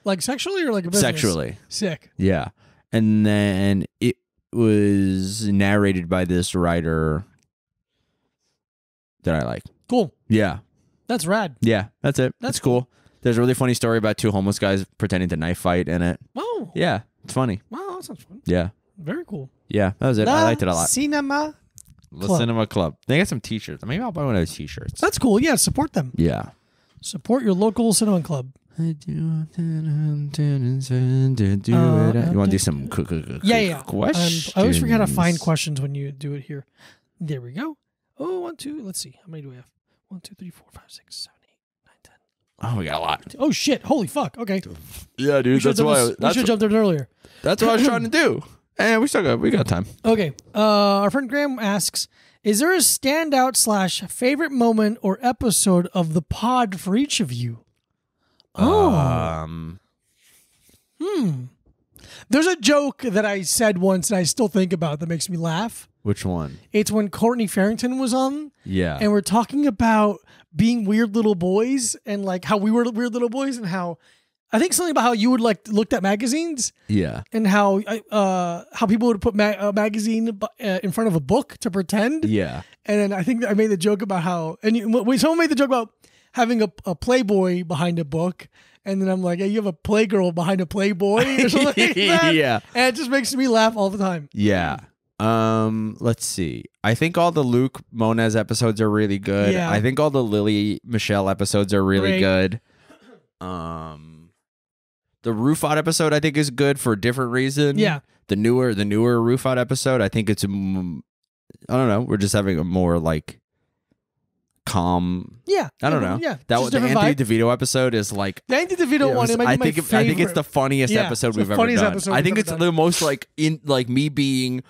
Like sexually or like a business? Sexually. Sick. Yeah. And then it was narrated by this writer that I like. Cool. Yeah. That's rad. Yeah, that's it. That's cool. There's a really funny story about two homeless guys pretending to knife fight in it. Oh. Yeah, it's funny. Wow, that sounds fun. Yeah. Very cool. Yeah, that was it. I liked it a lot. Cinema Club. They got some t-shirts. Maybe I'll buy one of those t-shirts. That's cool. Yeah, support them. Yeah. Support your local cinema club. You want to do some questions? I always forget how to find questions when you do it here. There we go. Oh, 1, 2. Let's see. How many do we have? 1, 2, 3, 4, 5, 6, 7, 8, 9, 10. Oh, we got a lot. Oh shit! Holy fuck! Okay. Yeah, dude. We should have jumped in earlier. That's what I was trying to do. And we got time. Okay. Our friend Graham asks, is there a standout / favorite moment or episode of the pod for each of you? Oh. There's a joke that I said once and I still think about that makes me laugh. Which one? It's when Courtney Farrington was on. Yeah. And we're talking about being weird little boys and like how we were weird little boys and how I think something about how you would like looked at magazines. Yeah. And how people would put a magazine in front of a book to pretend. Yeah. And then I think I made the joke about how, someone made the joke about having a Playboy behind a book. And then I'm like, hey, you have a Playgirl behind a Playboy or something like that. Yeah. And it just makes me laugh all the time. Yeah. Let's see. I think all the Luke Moniz episodes are really good. Yeah. I think all the Lily Michelle episodes are really good. The Rufat episode I think is good for a different reason. Yeah. The newer Rufat episode, I think it's I don't know, we're just having a more like calm. Yeah. I don't know. Yeah. The Anthony DeVito episode is like the Anthony DeVito one. It might be my favorite. I think it's the funniest episode we've ever done. I think it's the most like me being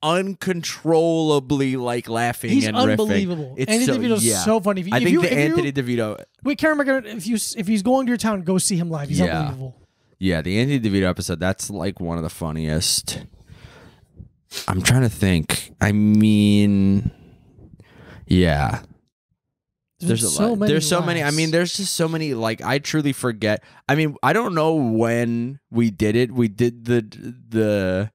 uncontrollably like laughing. He's and unbelievable. Riffing. Anthony DeVito's so funny. Anthony DeVito. Wait, Karen McGregor, if he's going to your town, go see him live. He's unbelievable. Yeah, the Anthony DeVito episode, that's like one of the funniest. I'm trying to think. I mean, yeah. There's so many. I mean, there's just so many. Like, I truly forget. I mean, I don't know when we did it. We did the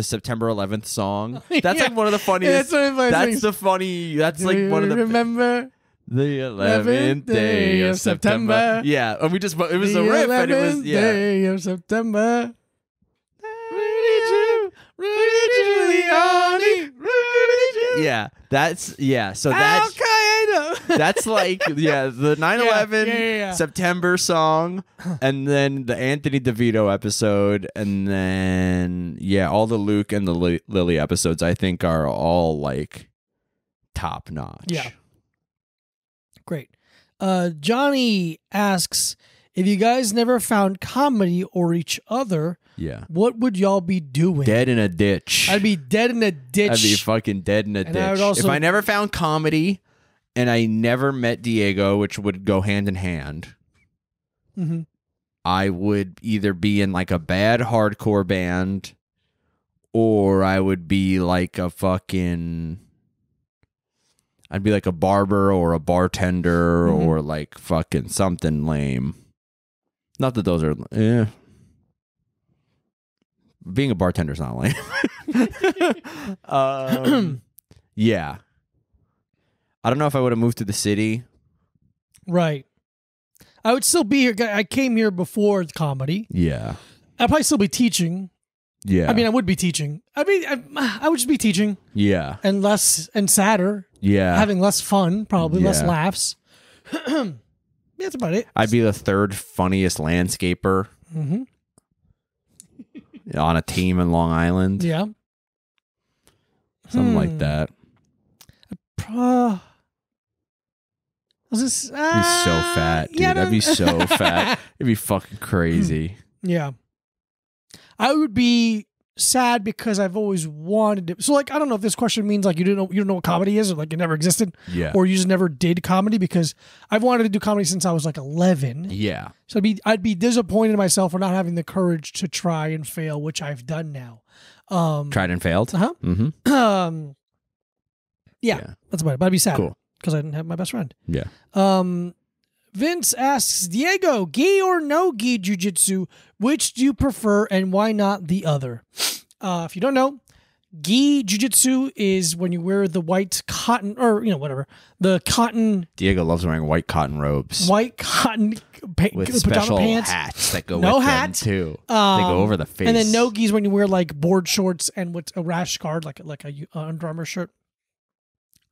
September 11th song. That's like one of the funniest. That's the funny. That's like one of the. Remember the 11th day of September. Yeah, and it was a riff, and it was day of September. Rudy Giuliani. Yeah, so that's like the 9/11 September song, and then the Anthony DeVito episode, and then all the Luke and the Lily episodes I think are all like top notch. Yeah. Great. Johnny asks, if you guys never found comedy or each other, what would y'all be doing? Dead in a ditch. I'd be dead in a ditch. I'd be fucking dead in a ditch. If I never found comedy and I never met Diego, which would go hand in hand, I would either be in like a bad hardcore band or I would be like I'd be like a barber or a bartender or like fucking something lame. Not that those are, being a bartender's not lame. Yeah. I don't know if I would have moved to the city. Right. I would still be here. I came here before comedy. Yeah. I'd probably still be teaching. Yeah. I mean, I would be teaching. I mean, I would just be teaching. Yeah. And sadder. Yeah. Having less fun, probably less laughs. That's about it. I'd be the third funniest landscaper on a team in Long Island. Yeah. Something like that. I'd be so fat, dude. I'd be so fat. It'd be fucking crazy. Yeah. I would be sad because I've always wanted to. So, like, I don't know if this question means like you don't know what comedy is, or like it never existed, or you just never did comedy, because I've wanted to do comedy since I was like 11. Yeah. So I'd be disappointed in myself for not having the courage to try and fail, which I've done now. Tried and failed. Yeah, that's about it. But I'd be sad because I didn't have my best friend. Yeah. Vince asks, Diego, gi or no gi jiu-jitsu, which do you prefer and why not the other? If you don't know, gi jiu-jitsu is when you wear the white cotton, or, whatever, the cotton. Diego loves wearing white cotton robes. White cotton with special pants. hats that go no with hat. them, too. They go over the face. And then no gi is when you wear, like, board shorts and with a rash guard, like a Under Armour shirt.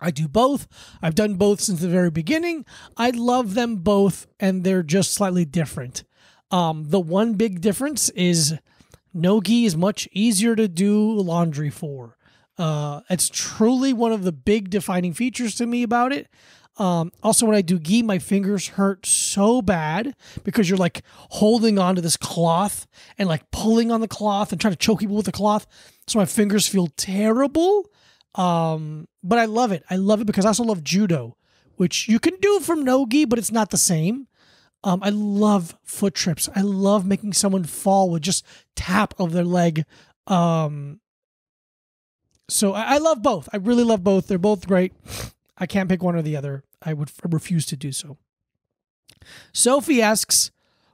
I do both. I've done both since the very beginning. I love them both, and they're just slightly different. The one big difference is no-gi is much easier to do laundry for. It's truly one of the big defining features to me about it. Also, when I do gi, my fingers hurt so bad because you're like holding onto this cloth and like pulling on the cloth and trying to choke people with the cloth. So my fingers feel terrible. But I love it. I love it because I also love judo, which you can do from no-gi, but it's not the same. I love foot trips. I love making someone fall with just tap of their leg. So I love both. I really love both. They're both great. I can't pick one or the other. I would refuse to do so. Sophie asks,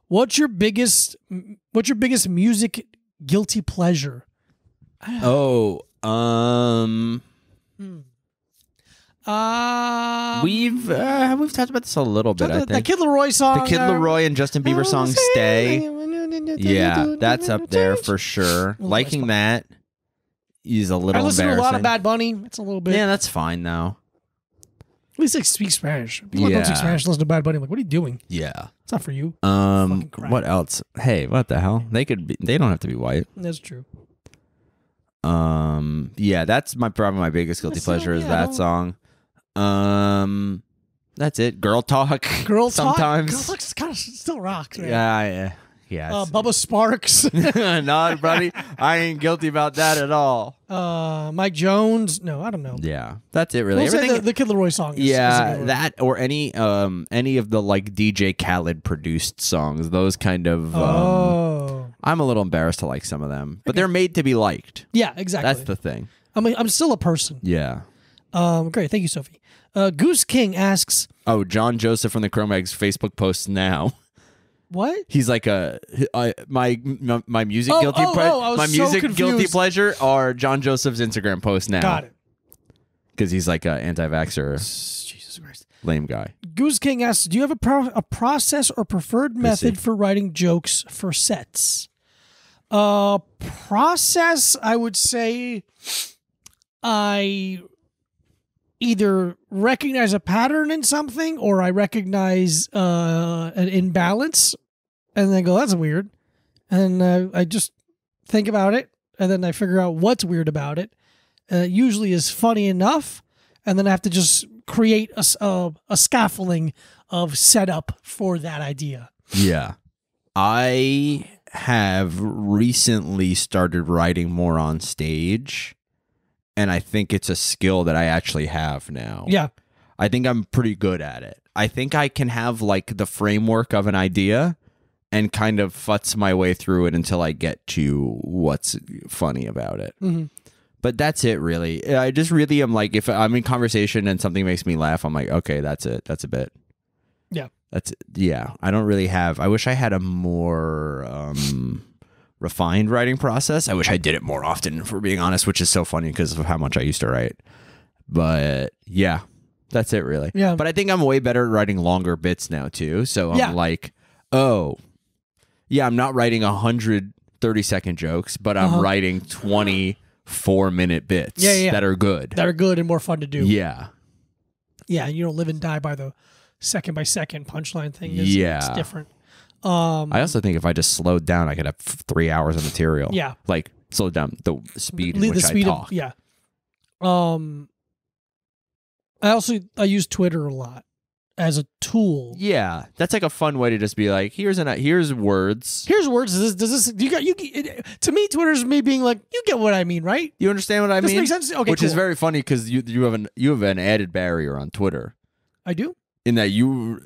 "What's your biggest music guilty pleasure?" Oh, we've talked about this a little bit. I think the Kid Laroi song, the Kid Laroi and Justin Bieber song "Stay." Yeah, that's up there for sure. Liking that is a little. I listen embarrassing. to a lot of Bad Bunny. It's a little bit. Yeah, that's fine though. At least I speak Spanish. People don't speak Spanish. Listen to Bad Bunny. I'm like, what are you doing? Yeah, it's not for you. What else? Hey, what the hell? They don't have to be white. That's true. Yeah, that's probably my biggest guilty pleasure is that song. That's it. Girl talk. Sometimes. Girl talk kind of still rocks. Man. Yeah. Bubba Sparks. No, buddy, I ain't guilty about that at all. Mike Jones. No, I don't know. Yeah, that's it. Really, we'll say the Kid Laroi song. Is that or any of the like DJ Khaled produced songs. Those kind of. I'm a little embarrassed to like some of them, but they're made to be liked. Yeah, exactly. That's the thing. I mean, I'm still a person. Yeah. Great. Thank you, Sophie. Goose King asks. Oh, John Joseph from the Cro-Mags Facebook posts now. What? He's like my music guilty guilty pleasure are John Joseph's Instagram posts now. Got it. Because he's like an anti-vaxxer. Jesus Christ. Lame guy. Goose King asks, do you have a process or preferred method for writing jokes for sets? Process, I would say I either recognize a pattern in something or I recognize an imbalance and then go, that's weird. And I just think about it and then I figure out what's weird about it. It usually is funny enough. And then I have to just create a scaffolding of setup for that idea. Yeah. I have recently started writing more on stage. And I think it's a skill that I actually have now. Yeah. I think I'm pretty good at it. I think I can have like the framework of an idea and kind of futz my way through it until I get to what's funny about it. Mm-hmm. But that's it, really. I just really am like, if I'm in conversation and something makes me laugh, I'm like, okay, that's it. That's a bit. Yeah. I don't really have. I wish I had a more refined writing process. I wish I did it more often, for being honest, which is so funny because of how much I used to write. But yeah, that's it, really. Yeah. But I think I'm way better at writing longer bits now, too. So I'm like, oh, yeah, I'm not writing 130-second jokes, but I'm writing 24-minute bits that are good. That are good and more fun to do. Yeah. Yeah, you don't live and die by the second-by-second punchline thing. It's different. I also think if I just slowed down, I could have 3 hours of material. Yeah. Like, slow down the speed in which I talk. I use Twitter a lot as a tool. Yeah. That's like a fun way to just be like, here's words. Here's words. Does this to me, Twitter's me being like, you get what I mean, right? You understand what I mean? This makes sense? Okay, Which is very funny because you have an added barrier on Twitter. I do? In that you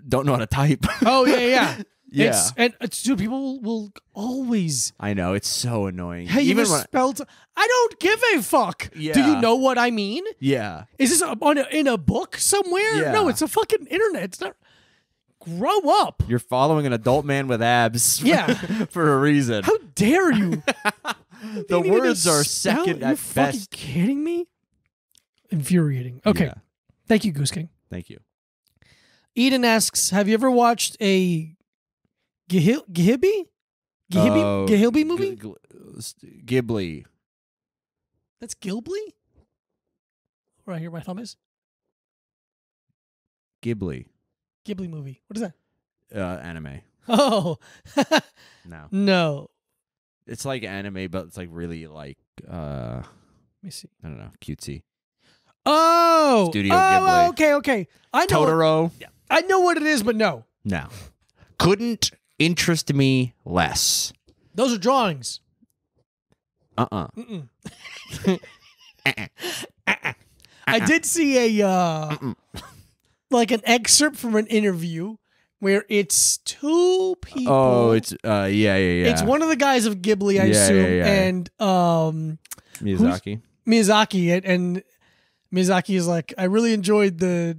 don't know how to type. Oh, yeah. Yeah. Dude, people will always. I know, it's so annoying. Hey, you misspelled. I don't give a fuck. Yeah. Do you know what I mean? Yeah. Is this in a book somewhere? Yeah. No, it's a fucking internet. It's not. Grow up. You're following an adult man with abs. For a reason. How dare you? The words are second at best. Are you fucking kidding me? Infuriating. Okay. Yeah. Thank you, Goose King. Thank you. Eden asks, have you ever watched a Ghibli movie? Ghibli. That's Ghibli? Right here, my thumb is. Ghibli movie. What is that? Anime. Oh. No. It's like anime, but it's like really like let me see. I don't know, cutesy. Oh. Studio Ghibli. Okay. I know Totoro. I know what it is, but no. No. Couldn't interest me less. Those are drawings. Mm-mm. I did see like an excerpt from an interview where it's two people. Oh, it's yeah. It's one of the guys of Ghibli, I assume, and Miyazaki, and Miyazaki is like, I really enjoyed the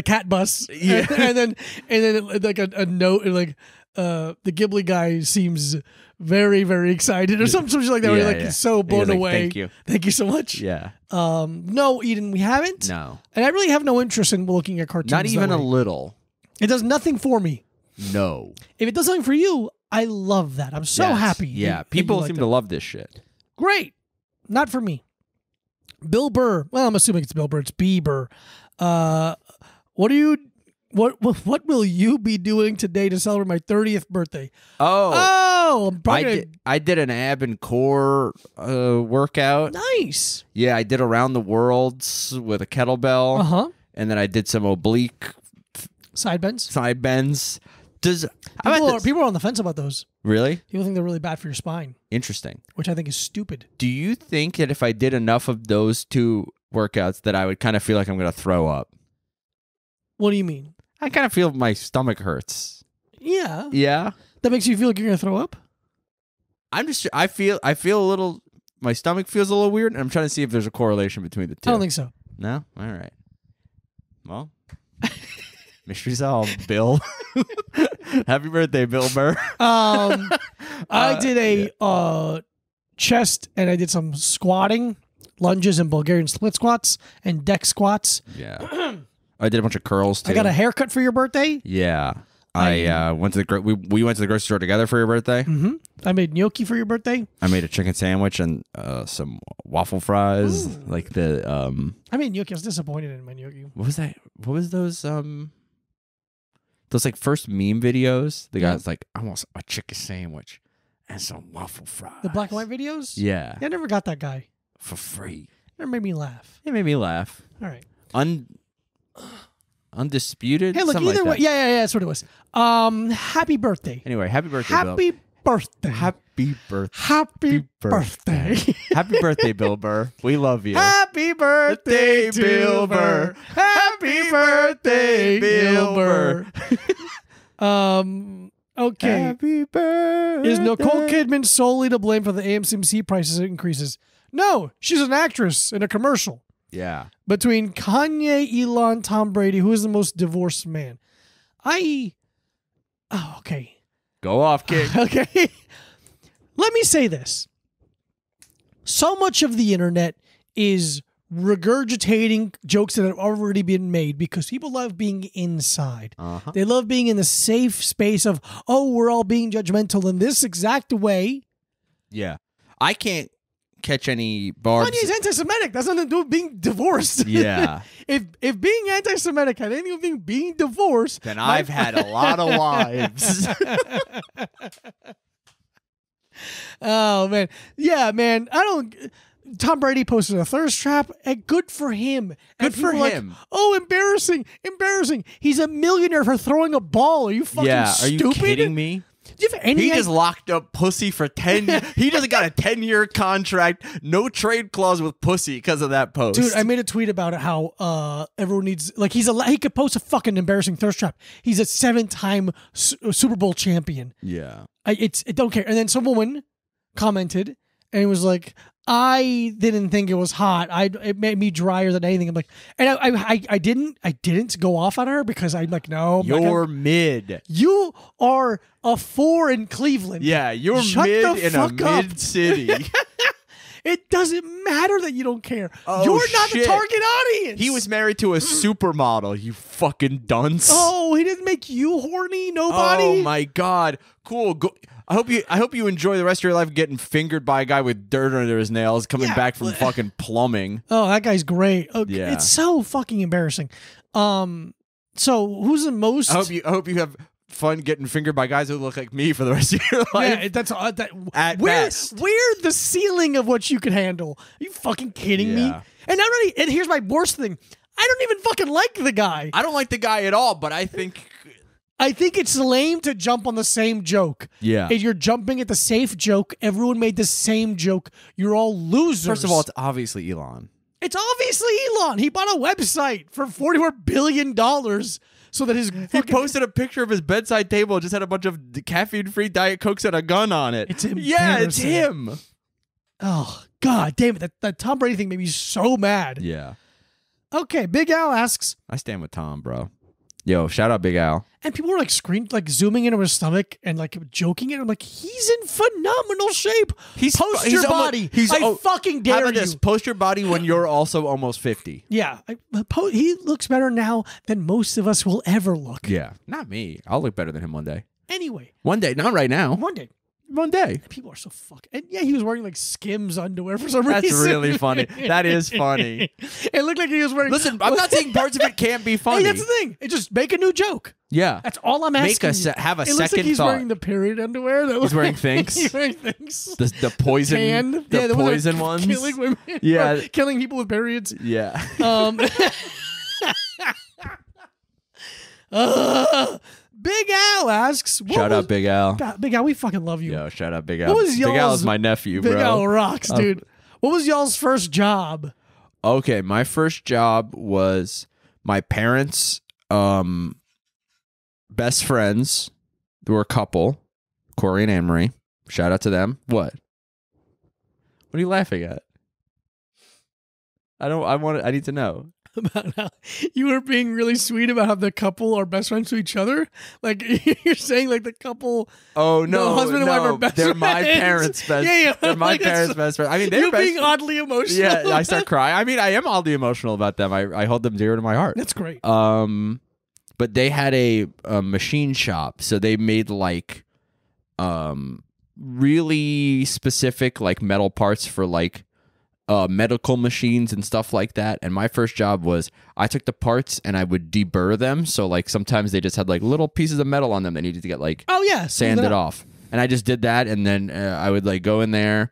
cat bus. Yeah. and then like a note like the Ghibli guy seems very, very excited or something like that. Where like he's so blown away. Thank you so much. Yeah. No, Eden, we haven't. No. And I really have no interest in looking at cartoons. Not even a little. It does nothing for me. No. If it does something for you, I love that. I'm so happy. Yeah. People seem to love this shit. Great. Not for me. Bill Burr. Well, I'm assuming it's Bill Burr. It's Bieber. What will you be doing today to celebrate my 30th birthday? I did an ab and core workout. Nice. Yeah, I did around the world with a kettlebell. And then I did some oblique side bends. People are on the fence about those. Really? People think they're really bad for your spine. Interesting. Which I think is stupid. Do you think that if I did enough of those two workouts that I would kind of feel like I'm going to throw up? What do you mean? I kind of feel my stomach hurts. Yeah. Yeah? That makes you feel like you're going to throw up? I feel a little, my stomach feels a little weird, and I'm trying to see if there's a correlation between the two. I don't think so. No? All right. Well, mystery solved, Bill. Happy birthday, Bill Burr. I did a chest, and I did some squatting, lunges, and Bulgarian split squats, and deck squats. Yeah. I did a bunch of curls, too. I got a haircut for your birthday. Yeah. I went to we went to the grocery store together for your birthday. Mm-hmm. I made gnocchi for your birthday. I made a chicken sandwich and some waffle fries. Ooh. Like the I made gnocchi. I was disappointed in my gnocchi. What was that? What was those like first meme videos? The guy's like, I want a chicken sandwich and some waffle fries. The black and white videos? Yeah. I never got that guy. For free. Never made me laugh. It made me laugh. All right. Undisputed? Hey, look, something either like way. Yeah, that's what it was. Happy birthday. Anyway, happy birthday, Happy Bill. birthday. Happy birthday. Happy birthday. Happy birthday, Bill Burr. We love you. Happy birthday, Bill Burr. Happy birthday, Bill Burr. Okay. Happy birthday. Is Nicole Kidman solely to blame for the AMC prices increases? No, she's an actress in a commercial. Yeah. Between Kanye, Elon, Tom Brady, who is the most divorced man? Okay. Go off, kid. Okay. Let me say this. So much of the internet is regurgitating jokes that have already been made because people love being inside. Uh-huh. They love being in the safe space of, we're all being judgmental in this exact way. Yeah. I can't catch any barbs. Kanye's anti-Semitic. That's nothing to do with being divorced. Yeah. if being anti-Semitic had anything to do with being divorced, then I've had a lot of wives. Oh man, yeah, man. Tom Brady posted a thirst trap, and good for him. Good for him. Like, embarrassing. He's a millionaire for throwing a ball. Are you fucking stupid? Are you kidding me? Do you have any He just locked up pussy for 10 years. He doesn't got a 10-year contract, no trade clause with pussy because of that post. Dude, I made a tweet about it, how everyone needs, like, he could post a fucking embarrassing thirst trap. He's a 7-time Super Bowl champion. Yeah. I don't care. And then some woman commented and it was like, I didn't think it was hot. It made me drier than anything. I'm like, and I didn't go off on her because I'm like, no. You're mid. You are a 4 in Cleveland. Yeah, you're mid in a mid city. It doesn't matter that you don't care. Oh, you're not the target audience. He was married to a supermodel, you fucking dunce. Oh, he didn't make you horny? Nobody? Oh my God. Cool. I hope you enjoy the rest of your life getting fingered by a guy with dirt under his nails coming back from fucking plumbing. Oh, that guy's great. Oh, yeah. It's so fucking embarrassing. So who's the most? I hope you have fun getting fingered by guys who look like me for the rest of your life. Yeah, that's at best. We're the ceiling of what you can handle. Are you fucking kidding me? And and here's my worst thing. I don't even fucking like the guy. I don't like the guy at all, but I think it's lame to jump on the same joke. Yeah. If you're jumping at the safe joke, everyone made the same joke. You're all losers. First of all, it's obviously Elon. It's obviously Elon. He bought a website for $44 billion so that he posted a picture of his bedside table and just had a bunch of caffeine-free Diet Cokes and a gun on it. It's embarrassing. Yeah, it's him. Oh, God damn it. That Tom Brady thing made me so mad. Yeah. Okay, Big Al asks. I stand with Tom, bro. Yo, shout out Big Al. And people were like zooming into his stomach and like joking it. I'm like, he's in phenomenal shape. Post your body. I fucking dare you. This? Post your body when you're also almost 50. Yeah. He looks better now than most of us will ever look. Yeah. Not me. I'll look better than him one day. Anyway. One day. Not right now. One day. One day. People are so fucking... And yeah, he was wearing like Skims underwear for some reason. That's really funny. That is funny. It looked like he was wearing... Listen, I'm not saying parts of it can't be funny. Hey, that's the thing. Just make a new joke. Yeah. That's all I'm asking. Have a it second looks like he's thought. wearing the period underwear. He's wearing Thinks. He's wearing Thinks. The poison... The poison ones. Killing women. Yeah. Killing people with periods. Yeah. Big Al asks. Shout out Big Al. Big Al, we fucking love you. Yo, shout out Big Al. Big Al is my nephew, bro. Big Al rocks, dude. What was y'all's first job? Okay, my first job was my parents' best friends. They were a couple, Corey and Anne-Marie. Shout out to them. What? What are you laughing at? I need to know. About how you were being really sweet about how the couple are best friends to each other. Like you're saying, like the couple. Oh no, the husband and wife are best they're friends. My parents' best. Yeah, they're my parents' best friends. I mean, they're being oddly emotional. Yeah, I start crying. I mean, I am oddly emotional about them. I hold them dear to my heart. That's great. But they had a machine shop, so they made like really specific like metal parts for like medical machines and stuff like that. And my first job was I took the parts and I would deburr them. So like sometimes they just had like little pieces of metal on them that needed to get like sanded off. And I just did that. And then I would like go in there.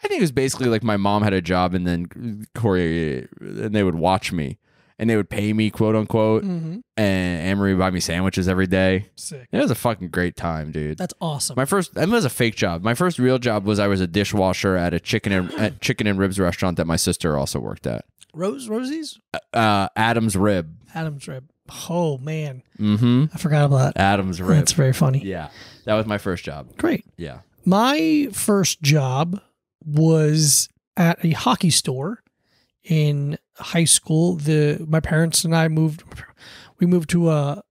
I think it was basically like my mom had a job and then Corey and they would watch me and they would pay me, quote unquote. Mm-hmm. And Anne-Marie would buy me sandwiches every day. Sick. It was a fucking great time, dude. That's awesome. It was a fake job. My first real job was I was a dishwasher at a chicken and ribs restaurant that my sister also worked at. Rosie's? Adam's Rib. Adam's Rib. Oh, man. Mm-hmm. I forgot about that. Adam's Rib. That's very funny. Yeah. That was my first job. Great. Yeah. My first job was at a hockey store in high school. My parents and I moved to a...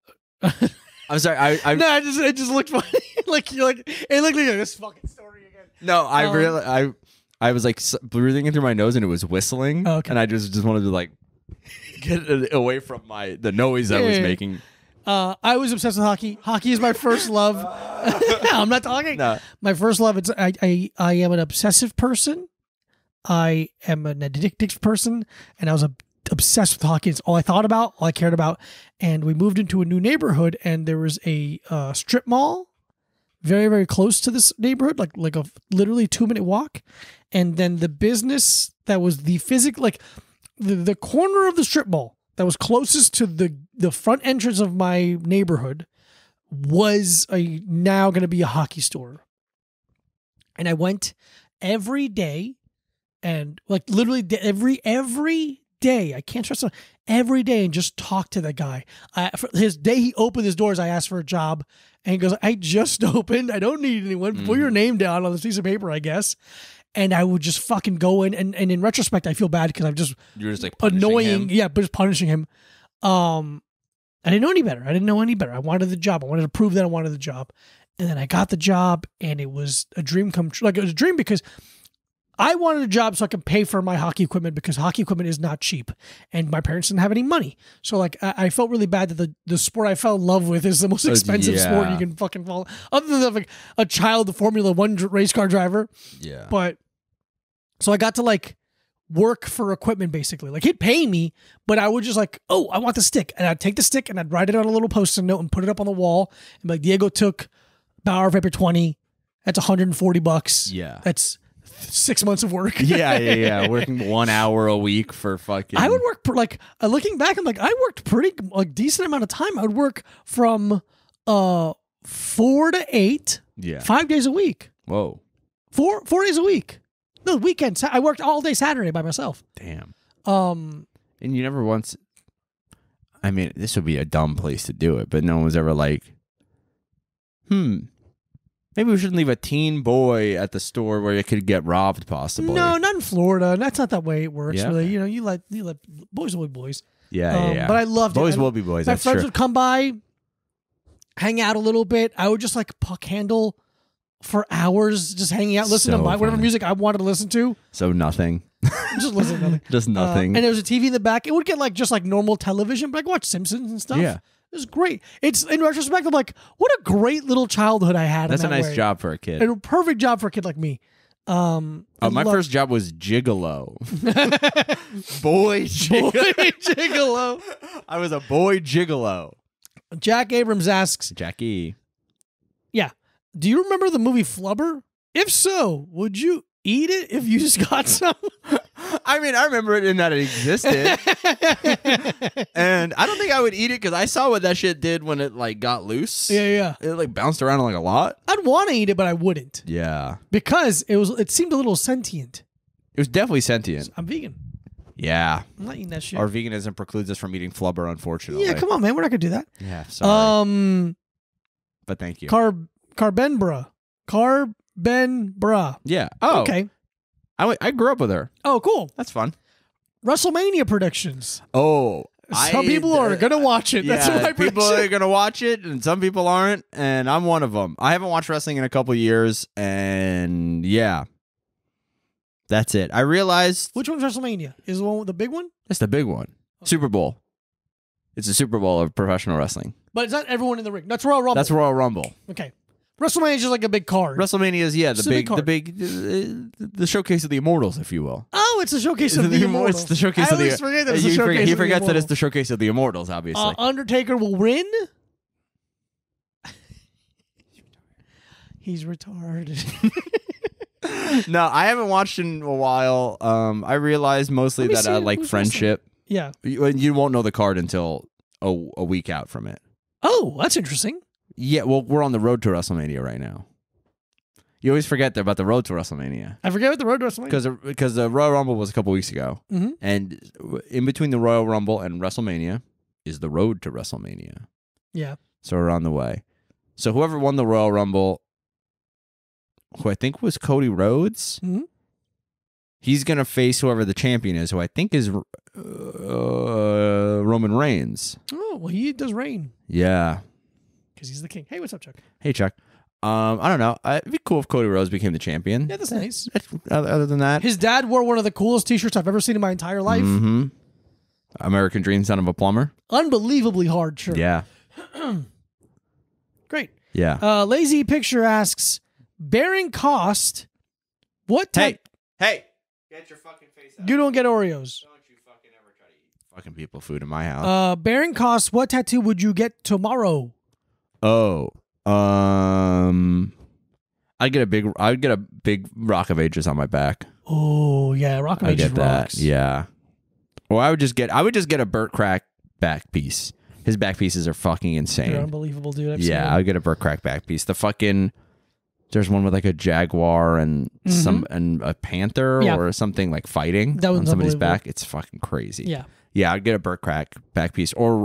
I'm sorry. It just looked funny. It looked like this fucking story again. No, I was like breathing in through my nose and it was whistling. Oh, okay. And I just wanted to like get it away from the noise I was making. I was obsessed with hockey. Hockey is my first love. I'm not talking. No. My first love. I am an obsessive person. I am an addictive person, and I was obsessed with hockey. It's all I thought about, all I cared about. And we moved into a new neighborhood, and there was a strip mall very, very close to this neighborhood, like a literally 2-minute walk. And then the business that was the the corner of the strip mall that was closest to the front entrance of my neighborhood was now going to be a hockey store. And I went every day. And like literally every day, I can't stress it, every day, and just talk to the guy. For his day he opened his doors, I asked for a job, and he goes, "I just opened. I don't need anyone. Put your name down on this piece of paper, I guess." And I would just fucking go in, and in retrospect, I feel bad because you're just like annoying, but just punishing him. I didn't know any better. I wanted the job. I wanted to prove that I wanted the job, and then I got the job, and it was a dream come true. Like it was a dream because I wanted a job so I could pay for my hockey equipment because hockey equipment is not cheap and my parents didn't have any money. So like I felt really bad that the sport I fell in love with is the most expensive sport you can fucking fall. Other than like a child Formula 1 race car driver. Yeah. But so I got to like work for equipment basically. Like he'd pay me, but I would just like, oh, I want the stick. And I'd take the stick and I'd write it on a little post-it note and put it up on the wall. And like Diego took Bauer Paper 20. That's $140. Yeah. That's 6 months of work. Yeah. Working 1 hour a week for fucking. I would work looking back, I'm like, I worked pretty like decent amount of time. I would work from 4 to 8. Yeah. 5 days a week. Whoa. 4 days a week. No, weekends. I worked all day Saturday by myself. Damn. And you never once. I mean, this would be a dumb place to do it, but no one was ever like, maybe Maybe we shouldn't leave a teen boy at the store where it could get robbed, possibly. No, not in Florida. That's not that way it works. Yeah. Really, you let boys will be boys. Yeah. But I loved it. Boys will be boys. My That's friends true. would come by, hang out a little bit. I would just like puck handle for hours, just hanging out, listening to whatever music I wanted to listen to. So nothing. Just listen to nothing. Just nothing. And there was a TV in the back. It would get like just like normal television, but I could watch Simpsons and stuff. Yeah. It was great. It's in retrospect, I'm like, what a great little childhood I had. That's in a that nice way. job for a kid. And a perfect job for a kid like me. My first job was gigolo. Boy gigolo. Boy gigolo. I was a boy gigolo. Jack Abrams asks, Jackie. yeah, do you remember the movie Flubber? If so, would you eat it if you just got some? I mean, I remember it in that it existed. And I don't think I would eat it because I saw what that shit did when it like got loose. Yeah. It like bounced around like a lot. I'd want to eat it, but I wouldn't. Yeah. Because it seemed a little sentient. It was definitely sentient. I'm vegan. Yeah. I'm not eating that shit. Our veganism precludes us from eating flubber, unfortunately. Yeah, come on, man. We're not gonna do that. Yeah, sorry. But thank you. Carbenbra. Yeah. Oh. Okay. I grew up with her. Oh, cool. That's fun. WrestleMania predictions. Oh. Some people are gonna watch it. That's yeah, my people prediction. are gonna watch it, and some people aren't, and I'm one of them. I haven't watched wrestling in a couple years, and yeah, that's it. I realized Which one's WrestleMania? Is the one with the big one? it's the big one, Super Bowl. It's a Super Bowl of professional wrestling. But it's not everyone in the ring. That's Royal Rumble. That's Royal Rumble. Okay. WrestleMania is just like a big card. WrestleMania is the showcase of the immortals, if you will. Oh, it's a showcase of the immortals. It's the showcase of the. I always forget that it's a showcase of the He forgets that immortals. it's the showcase of the immortals. Obviously, Undertaker will win. He's retarded. No, I haven't watched in a while. I realized mostly that I like friendship. Yeah. You won't know the card until a week out from it. Oh, that's interesting. Yeah, well, we're on the road to WrestleMania right now. You always forget about the road to WrestleMania. I forget what the road to WrestleMania. Because the Royal Rumble was a couple weeks ago, Mhm. and in between the Royal Rumble and WrestleMania is the road to WrestleMania. Yeah. So we're on the way. So whoever won the Royal Rumble, who I think was Cody Rhodes, Mhm. he's gonna face whoever the champion is, who I think is Roman Reigns. Oh, well, he does reign Yeah. because he's the king. Hey, what's up, Chuck? Hey, Chuck. I don't know. It'd be cool if Cody Rhodes became the champion. Yeah, that's nice. Other than that, His dad wore one of the coolest T-shirts I've ever seen in my entire life. American Dream, son of a plumber. Unbelievably hard shirt. Yeah. Great. Yeah. Lazy Picture asks, bearing cost, what type? Hey. Get your fucking face out. You don't get Oreos. Don't you fucking ever try to eat fucking people food in my house. Bearing cost, what tattoo would you get tomorrow? Oh. I'd get a big Rock of Ages on my back. Oh, yeah. Rock of I Ages get that. rocks. Yeah. Or I would just get a Burt Crack back piece. His back pieces are fucking insane. They're unbelievable, dude. I've seen Yeah, them. I would get a Burt Crack back piece. The fucking there's one with like a jaguar and a panther or something like fighting That on one's somebody's unbelievable. back. It's fucking crazy. Yeah. Yeah, I'd get a Burt Crack back piece or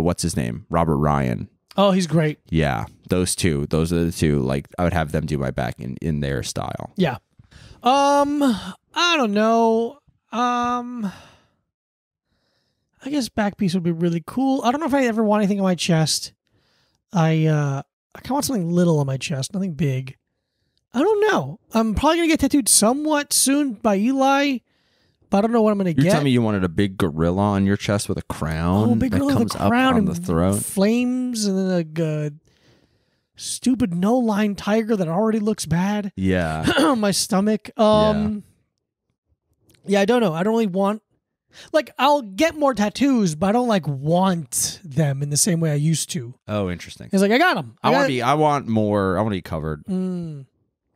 what's his name? Robert Ryan. Oh, he's great. Yeah, those two. Those are the two. Like I would have them do my back in their style. Yeah. I don't know. I guess back piece would be really cool. I don't know if I ever want anything on my chest. I kind of want something little on my chest, nothing big. I don't know. I'm probably gonna get tattooed somewhat soon by Eli, but I don't know what I'm gonna You're get. telling me you wanted a big gorilla on your chest with a crown? Oh, big that gorilla with comes a crown up on and the throat. flames, and then a stupid no-line tiger that already looks bad. Yeah. on my stomach. Yeah, I don't know. I don't really want. Like, I'll get more tattoos, but I don't like want them in the same way I used to. Oh, interesting. It's like I got them. I want more. I want to be covered.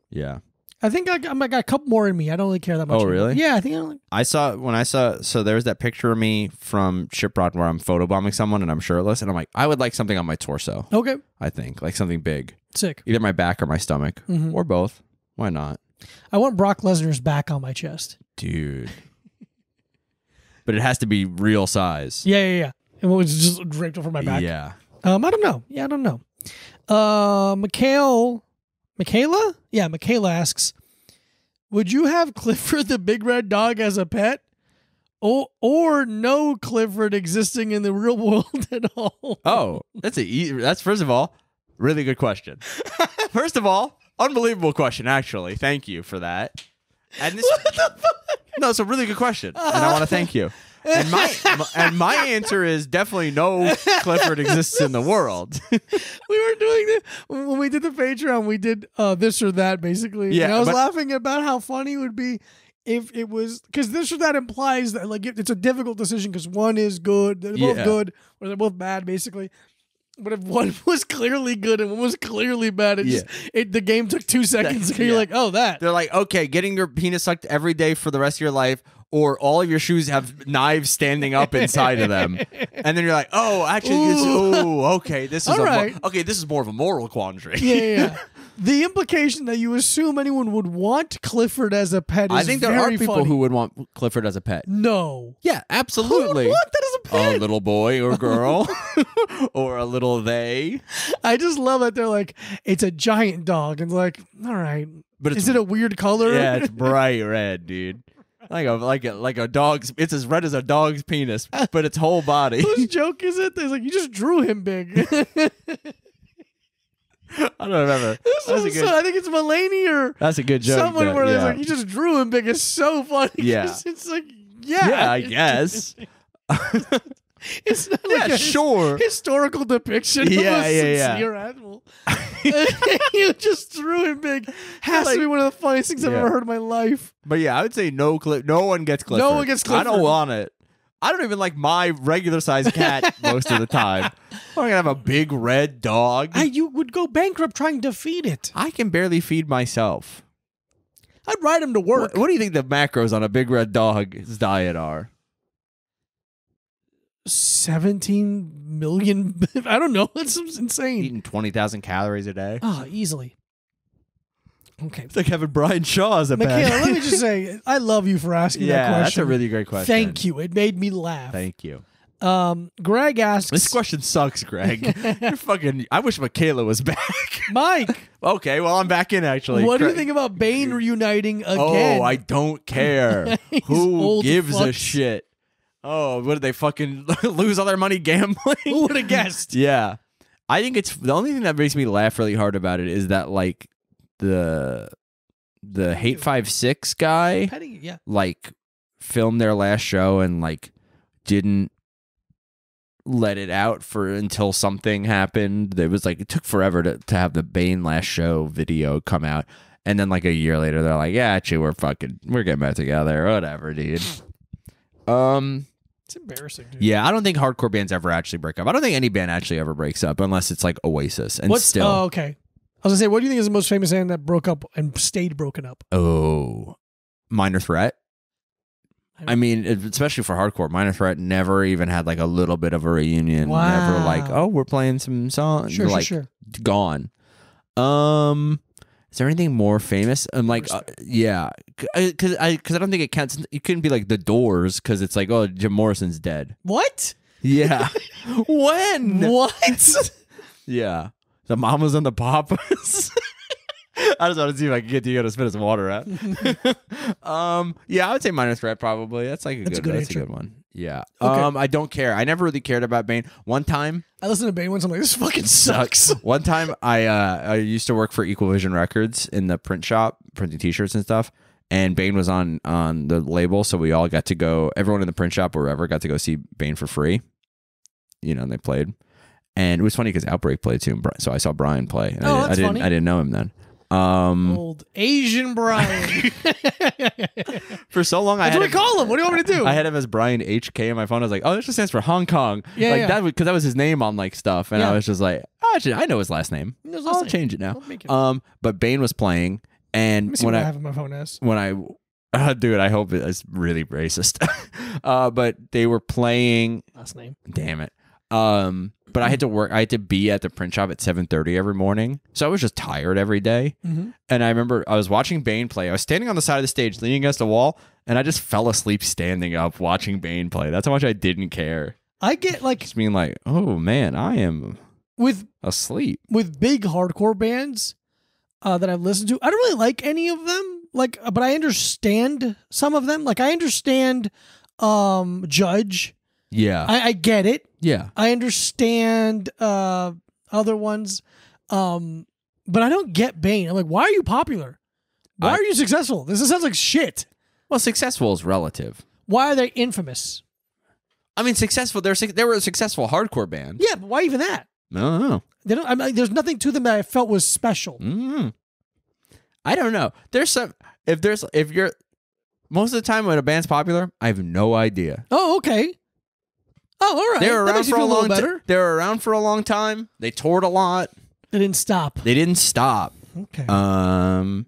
Yeah. I think I got a couple more in me. I don't really care that much. Oh, really? Yeah, I think I saw so there was that picture of me from Shiprock where I'm photobombing someone and I'm shirtless and I'm like, I would like something on my torso. Okay. I think like something big, Sick. either my back or my stomach or both. Why not, I want Brock Lesnar's back on my chest. dude? But it has to be real size. Yeah. And it was just draped over my back. Yeah. I don't know. Yeah, I don't know. Mikhail Michaela? Yeah, Michaela asks, would you have Clifford the Big Red Dog as a pet? Or no Clifford existing in the real world at all? Oh, that's first of all, really good question. First of all, unbelievable question, actually. Thank you for that. And this, what the fuck? No, it's a really good question, and I want to thank you. And my answer is definitely no Clifford exists in the world. We were doing this when we did the Patreon. We did this or that, basically. Yeah, and I was laughing about how funny it would be if it was, because this or that implies that like it's a difficult decision because one is good, they're both good, or they're both bad, basically. But if one was clearly good and one was clearly bad, the game took 2 seconds. And you're like, oh, that. They're like, okay, getting your penis sucked every day for the rest of your life, or all of your shoes have knives standing up inside of them, and then you're like, oh, actually, this is this is more of a moral quandary. Yeah. The implication that you assume anyone would want Clifford as a pet is I think there are people funny. who would want Clifford as a pet. No. Yeah, absolutely. Who would want that as a pet? A little boy or girl, or a little they. I just love that they're like, it's a giant dog, and like, all right, but is it a weird color? Yeah, it's bright red, dude. Like a dog's. It's as red as a dog's penis, but its whole body. Whose joke is it? It's like, you just drew him big. I don't remember. I think it's Mulaney or that's a good joke. Someone where it's like, you just drew him big. It's so funny. Yeah, it's like, yeah, I guess. It's not like a historical depiction of a sincere animal. You just drew him big. Has to be one of the funniest things I've ever heard in my life. But yeah, I would say no one gets Clifford. No one gets Clifford. I don't want it. I don't even like my regular sized cat most of the time. I'm gonna have a big red dog. You would go bankrupt trying to feed it. I can barely feed myself. I'd ride him to work. What do you think the macros on a big red dog's diet are? 17 million. I don't know. That's insane. Eating 20,000 calories a day. Oh, easily. Okay. It's like having Brian Shaw as a pet. Michaela, let me just say, I love you for asking that question. That's a really great question. Thank you. It made me laugh. Thank you. Greg asks... This question sucks, Greg. You're fucking... I wish Michaela was back. Mike! Okay, well, I'm back in, actually. What do you think about Bane reuniting again? Oh, I don't care. Who gives a shit? Oh, what did they fucking lose all their money gambling? Who would have guessed? Yeah. I think it's... The only thing that makes me laugh really hard about it is that, like, the Hate 56 guy like filmed their last show and like didn't let it out until something happened. It was like it took forever to have the Bane last show video come out, and then like a year later they're like, yeah, actually we're getting back together, whatever, dude. It's embarrassing, dude. Yeah, I don't think hardcore bands ever actually break up. I don't think any band actually ever breaks up unless it's like Oasis. And Oh, okay. I was gonna say, what do you think is the most famous band that broke up and stayed broken up? Oh, Minor Threat. I mean, especially for hardcore, Minor Threat never even had like a little bit of a reunion. Wow. Never like, oh, we're playing some songs. Sure. Gone. Is there anything more famous? I'm like, yeah, because I don't think it counts. It couldn't be like The Doors because it's like, oh, Jim Morrison's dead. What? Yeah. When? What? Yeah. The Mamas and the Papas. I just want to see if I can get Diego to spit some water out. Yeah, I would say Minor Threat probably. That's like that's a good one. Yeah. Okay. I don't care. I never really cared about Bane. One time I listened to Bane once. I'm like, this fucking sucks. One time I used to work for Equal Vision Records in the print shop, printing T-shirts and stuff. And Bane was on the label, so we all got to go. Everyone in the print shop or wherever got to go see Bane for free. You know, and they played. And it was funny because Outbreak played too, so I saw Brian play. And I didn't know him then. Old Asian Brian. For so long, That's what we call him. What do you want me to do? I had him as Brian HK on my phone. I was like, oh, this just stands for Hong Kong. Yeah, like that because that was his name on like stuff, and I was just like, oh, actually, I know his last name. I'll change it now. But Bane was playing, and when I have my phone as dude, I hope it's really racist. But they were playing last name. Damn it. But I had to work. I had to be at the print shop at 7:30 every morning, so I was just tired every day. Mm-hmm. And I remember I was watching Bane play. I was standing on the side of the stage, leaning against a wall, and I just fell asleep standing up watching Bane play. That's how much I didn't care. I get like just being like, oh man, I am asleep. With big hardcore bands, that I've listened to. I don't really like any of them, like, but I understand some of them. Like, I understand Judge. Yeah. I get it. Yeah. I understand other ones, but I don't get Bane. I'm like, why are you popular? Why are you successful? This sounds like shit. Well, successful is relative. Why are they infamous? I mean, successful. They were a successful hardcore band. Yeah, but why even that? I don't know. They don't. I mean, there's nothing to them that I felt was special. Mm-hmm. I don't know. There's some. If you're most of the time when a band's popular, I have no idea. Oh, okay. Oh, all right. They were around for a long time. They were around for a long time. They toured a lot. They didn't stop. They didn't stop. Okay. I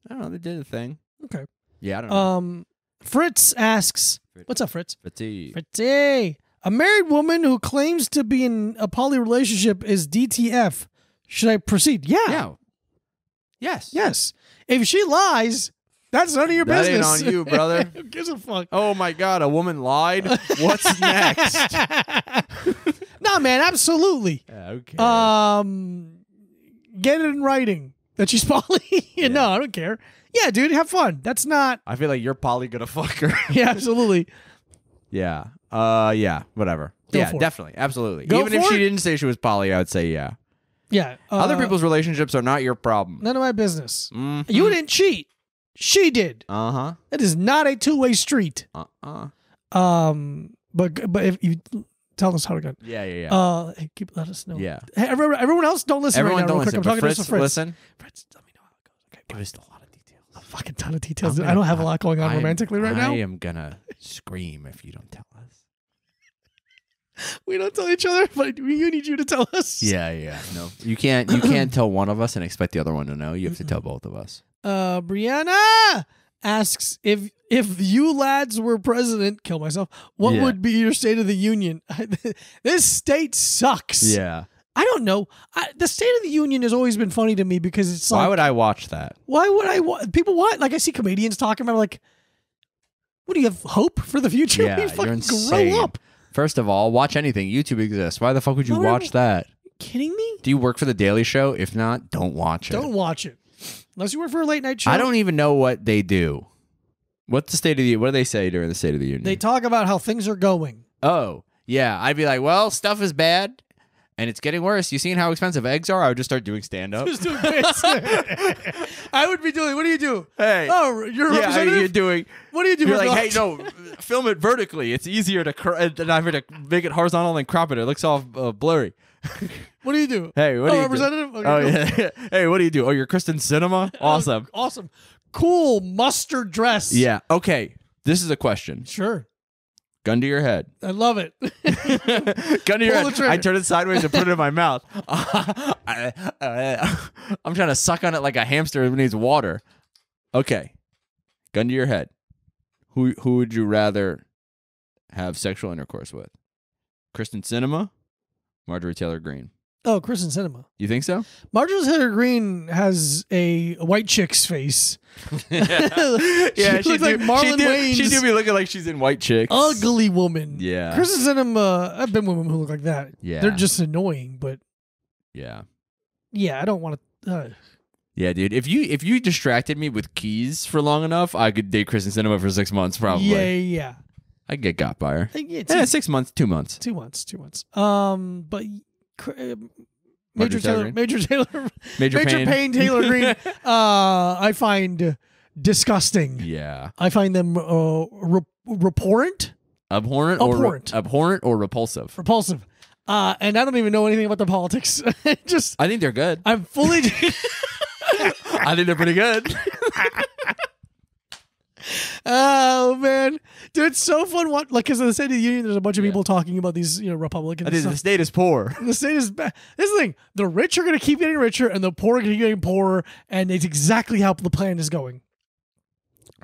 don't know. They did a thing. Okay. Yeah, I don't know. Fritz asks, "What's up, Fritz?" Fritzy. Fritzy. A married woman who claims to be in a poly relationship is DTF. Should I proceed? Yeah. Yeah. Yes. Yes. If she lies, that's none of your business. That ain't on you, brother. Who gives a fuck? Oh my God, a woman lied. What's next? Nah, man, absolutely. Okay. Get it in writing that she's poly. No, I don't care. Yeah, dude, have fun. That's not. I feel like you're probably gonna fuck her. Yeah, absolutely. Yeah. Yeah. Whatever. Yeah, definitely, absolutely. Even if she didn't say she was poly, I would say yeah. Yeah. Other people's relationships are not your problem. None of my business. Mm-hmm. You didn't cheat. She did. Uh-huh. It is not a two-way street. Uh-uh. But if you tell us how to go. Yeah. Hey, let us know. Yeah. Hey, everyone else, don't listen Everyone right now. don't Real quick. listen. I'm talking to Fritz. Listen. Fritz, let me know how it goes. Okay. Give us a lot of details. A fucking ton of details. I don't have a lot going on romantically right now. I am gonna scream if you don't tell us. We don't tell each other, but we need you to tell us. Yeah. No, you can't tell one of us and expect the other one to know. You have to tell both of us. Brianna asks if you lads were president, kill myself. What would be your State of the Union? This state sucks. Yeah. I don't know. The State of the Union has always been funny to me because it's like, why would I watch that? Why would I? People what? Like I see comedians talking about like, what do you have hope for the future? Yeah, you're insane. Grow up. First of all, watch anything. YouTube exists. Why the fuck would you watch that? Are you kidding me? Do you work for The Daily Show? If not, don't watch it. Don't watch it. Unless you work for a late night show. I don't even know what they do. What's the State of the Union? What do they say during the State of the Union? They talk about how things are going. Oh, yeah. I'd be like, well, stuff is bad. And it's getting worse. You seen how expensive eggs are? I would just start doing stand-up. Just doing bits. I would be doing, what do you do? Hey. Oh, you're a representative? You're doing... What do you do? You're like, hey, no, film it vertically. It's easier than having to make it horizontal and crop it. It looks all blurry. What do you do? Hey, what do you representative? do? Okay, yeah. Hey, what do you do? Oh, you're Kristen Cinema? Awesome. Awesome. Cool mustard dress. Yeah. Okay. This is a question. Sure. Gun to your head. I love it. Gun to your head. I turn it sideways and put it in my mouth. I'm trying to suck on it like a hamster who needs water. Okay. Gun to your head. Who would you rather have sexual intercourse with? Kristen Cinema? Marjorie Taylor Greene? Oh, Kristen Cinema. You think so? Marjorie Taylor Greene has a white chick's face. Yeah, she looks like Marlon Wayans. She do be looking like she's in White Chicks. Ugly woman. Yeah. Kristen Cinema, I've been women who look like that. Yeah. They're just annoying, but yeah. Yeah, I don't want to. Yeah, dude. If you distracted me with keys for long enough, I could date Kristen Cinema for 6 months, probably. Yeah. I'd get got by her. Yeah, 6 months, 2 months. 2 months. But Major Payne Taylor Greene, I find disgusting. Yeah. I find them abhorrent. Abhorrent or repulsive? Repulsive. And I don't even know anything about the politics. I think they're good. I'm fully. I think they're pretty good. Oh man, dude, it's so fun. Because in the State of the Union, there's a bunch of people talking about these, Republicans. I think the state is poor. The state is bad. This is the thing: the rich are going to keep getting richer, and the poor are going to keep getting poorer, and it's exactly how the plan is going.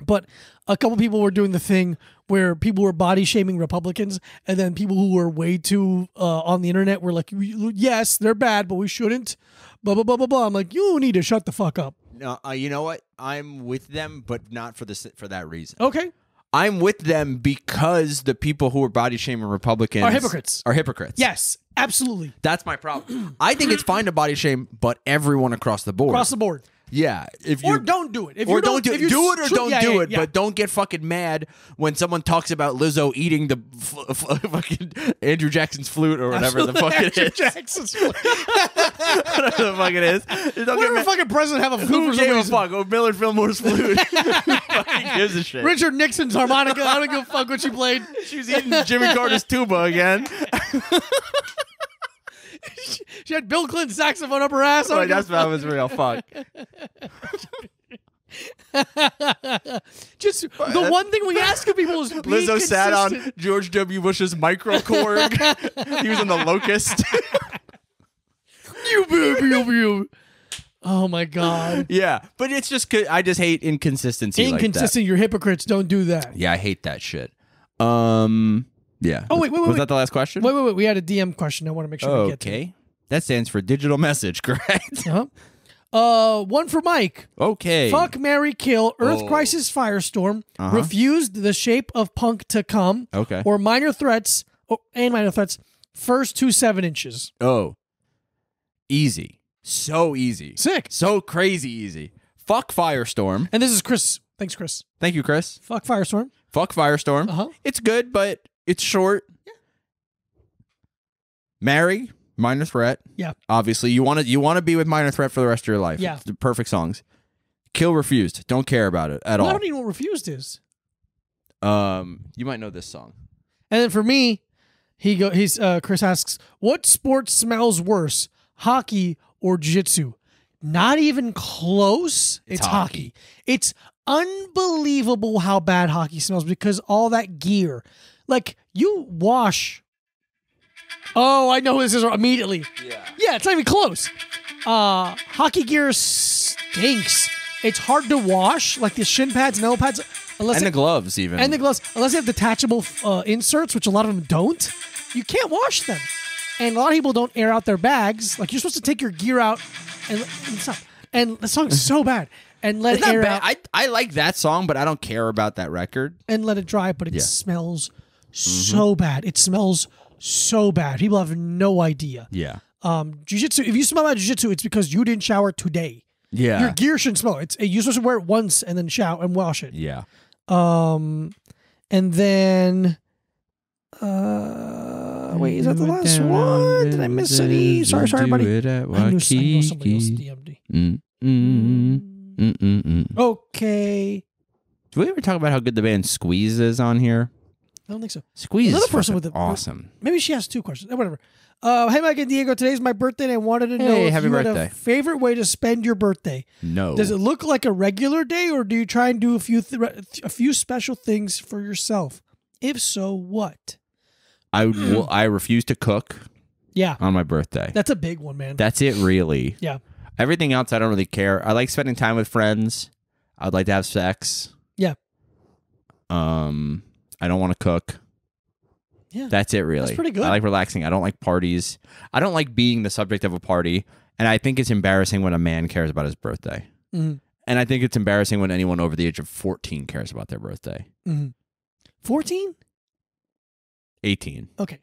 But a couple people were doing the thing where people were body shaming Republicans, and then people who were way too on the internet were like, "Yes, they're bad, but we shouldn't." Blah blah blah blah blah. I'm like, you need to shut the fuck up. No, you know what? I'm with them, but not for that reason. Okay. I'm with them because the people who are body shaming Republicans are hypocrites. Are hypocrites. Yes, Absolutely. That's my problem. I think it's fine to body shame, but everyone across the board. Across the board. Yeah, if you or don't do it. If or you don't do it. Do it or don't do it. Yeah. But don't get fucking mad when someone talks about Lizzo eating the fucking Andrew Jackson's flute or whatever the fuck it is. Jackson's flute. Whatever the fuck it is. Whatever fucking president have a flute for some reason. Fuck? Oh, Millard Fillmore's flute. Who fucking gives a shit? Richard Nixon's harmonica. I don't give a fuck what she played. She was eating Jimmy Carter's tuba again. She had Bill Clinton's saxophone up her ass. Like, that's that was real. Fuck. Just the one thing we ask of people is be Lizzo consistent. sat on George W. Bush's microkorg. He was on the Locust. Oh my god. Yeah, but it's just I just hate inconsistency. Inconsistent. Like You're hypocrites. Don't do that. Yeah, I hate that shit. Yeah. Oh wait. Was that the last question? Wait. We had a DM question. I want to make sure we get to. Okay. That stands for digital message, correct? One for Mike. Okay. Fuck, marry, kill, Earth Crisis Firestorm, refused the shape of punk to come, or minor threats, first 2 7 inches. Oh. Easy. So easy. Sick. So crazy easy. Fuck Firestorm. And this is Chris. Thanks, Chris. Thank you, Chris. Fuck Firestorm. Fuck Firestorm. It's good, but it's short. Yeah. Marry. Minor Threat. Yeah. Obviously, you want to be with Minor Threat for the rest of your life. Yeah. It's the perfect songs. Kill Refused. Don't care about it at all. I don't even know what Refused is. You might know this song. And then for me, Chris asks, what sport smells worse, hockey or jiu-jitsu? Not even close. It's hockey. It's unbelievable how bad hockey smells because all that gear. Like, you wash... Oh, I know who this is immediately. Yeah, it's not even close. Hockey gear stinks. It's hard to wash, like the shin pads and elbow pads. And the gloves, even. And the gloves. Unless they have detachable inserts, which a lot of them don't, you can't wash them. And a lot of people don't air out their bags. Like, you're supposed to take your gear out and stop. And the song is so bad. And let it air out. I like that song, but I don't care about that record. And let it dry, but it smells so bad. It smells so bad. People have no idea. Yeah. Jiu-jitsu, if you smell like jiu-jitsu, it's because you didn't shower today. Yeah. Your gear shouldn't smell. You're supposed to wear it once and then shower and wash it. Yeah. And then wait, is that the last one? Did I miss any? Sorry, buddy. I know somebody else DM'd. Okay. Do we ever talk about how good the band Squeeze is on here? I don't think so. Squeeze is person with awesome. Maybe she has 2 questions. Whatever. Hey, Mike and Diego. Today's my birthday, and I wanted to know if you had a favorite way to spend your birthday. No. Does it look like a regular day, or do you try and do a few special things for yourself? If so, what? I refuse to cook. Yeah. On my birthday. That's a big one, man. That's it, really. Yeah. Everything else, I don't really care. I like spending time with friends. I'd like to have sex. Yeah. I don't want to cook. Yeah. That's it, really. That's pretty good. I like relaxing. I don't like parties. I don't like being the subject of a party. And I think it's embarrassing when a man cares about his birthday. Mm-hmm. And I think it's embarrassing when anyone over the age of 14 cares about their birthday. 14? 18. Okay.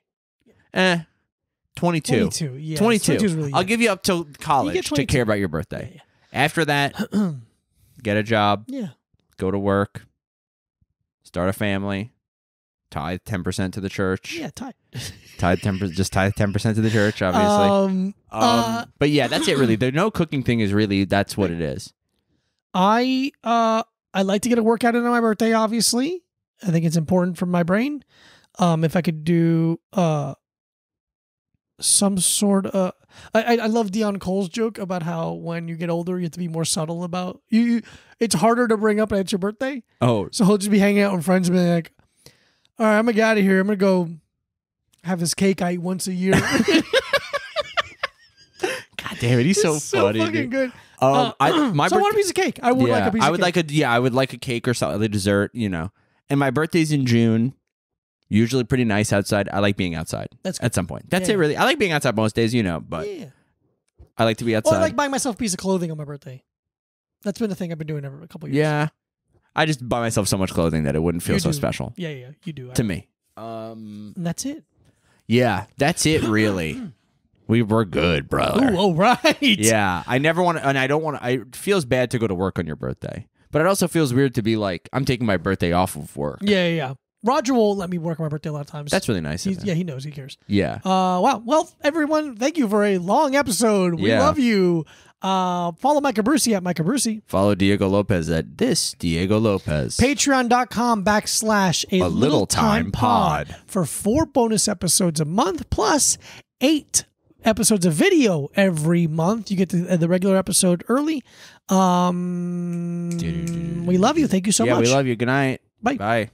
22. 22, yeah. 22. Really I'll give you up till college to care about your birthday. Yeah. After that, get a job. Yeah. Go to work. Start a family. Tithe 10% to the church. Yeah, tithe. Tithe 10%. Just tithe 10% to the church, obviously. But yeah, that's it. Really, the no cooking thing is really that's what it is. I like to get a workout in on my birthday. Obviously, I think it's important for my brain. If I could do some sort of, I love Dion Cole's joke about how when you get older, you have to be more subtle about you. It's harder to bring up at your birthday. Oh, so he'll just be hanging out with friends and be like, all right, I'm gonna get out of here. I'm gonna go have this cake I eat once a year. God damn it, he's so funny. So fucking good. I want a piece of cake. I would like a piece of cake. I would like a cake or something, a dessert, And my birthday's in June. Usually pretty nice outside. I like being outside. That's good. At some point. That's it, really. I like being outside most days, but I like to be outside. Well, I like buying myself a piece of clothing on my birthday. That's been the thing I've been doing every couple of years. Yeah. I just buy myself so much clothing that it wouldn't feel so special. Yeah, you do. To me. And that's it. Yeah, that's it, really. We're good, brother. Ooh, all right. Yeah, I never want to, and I don't want to. It feels bad to go to work on your birthday, but it also feels weird to be like, I'm taking my birthday off of work. Yeah. Roger will let me work on my birthday a lot of times. That's really nice. Yeah, he knows. He cares. Yeah. Wow. Well, everyone, thank you for a long episode. We love you. Follow Micah Brucey at Micah Brucey. Follow Diego Lopez at this Diego Lopez. Patreon.com/a little time pod for 4 bonus episodes a month plus 8 episodes of video every month. You get the regular episode early. We love you. Thank you so much. Yeah, we love you. Good night. Bye. Bye.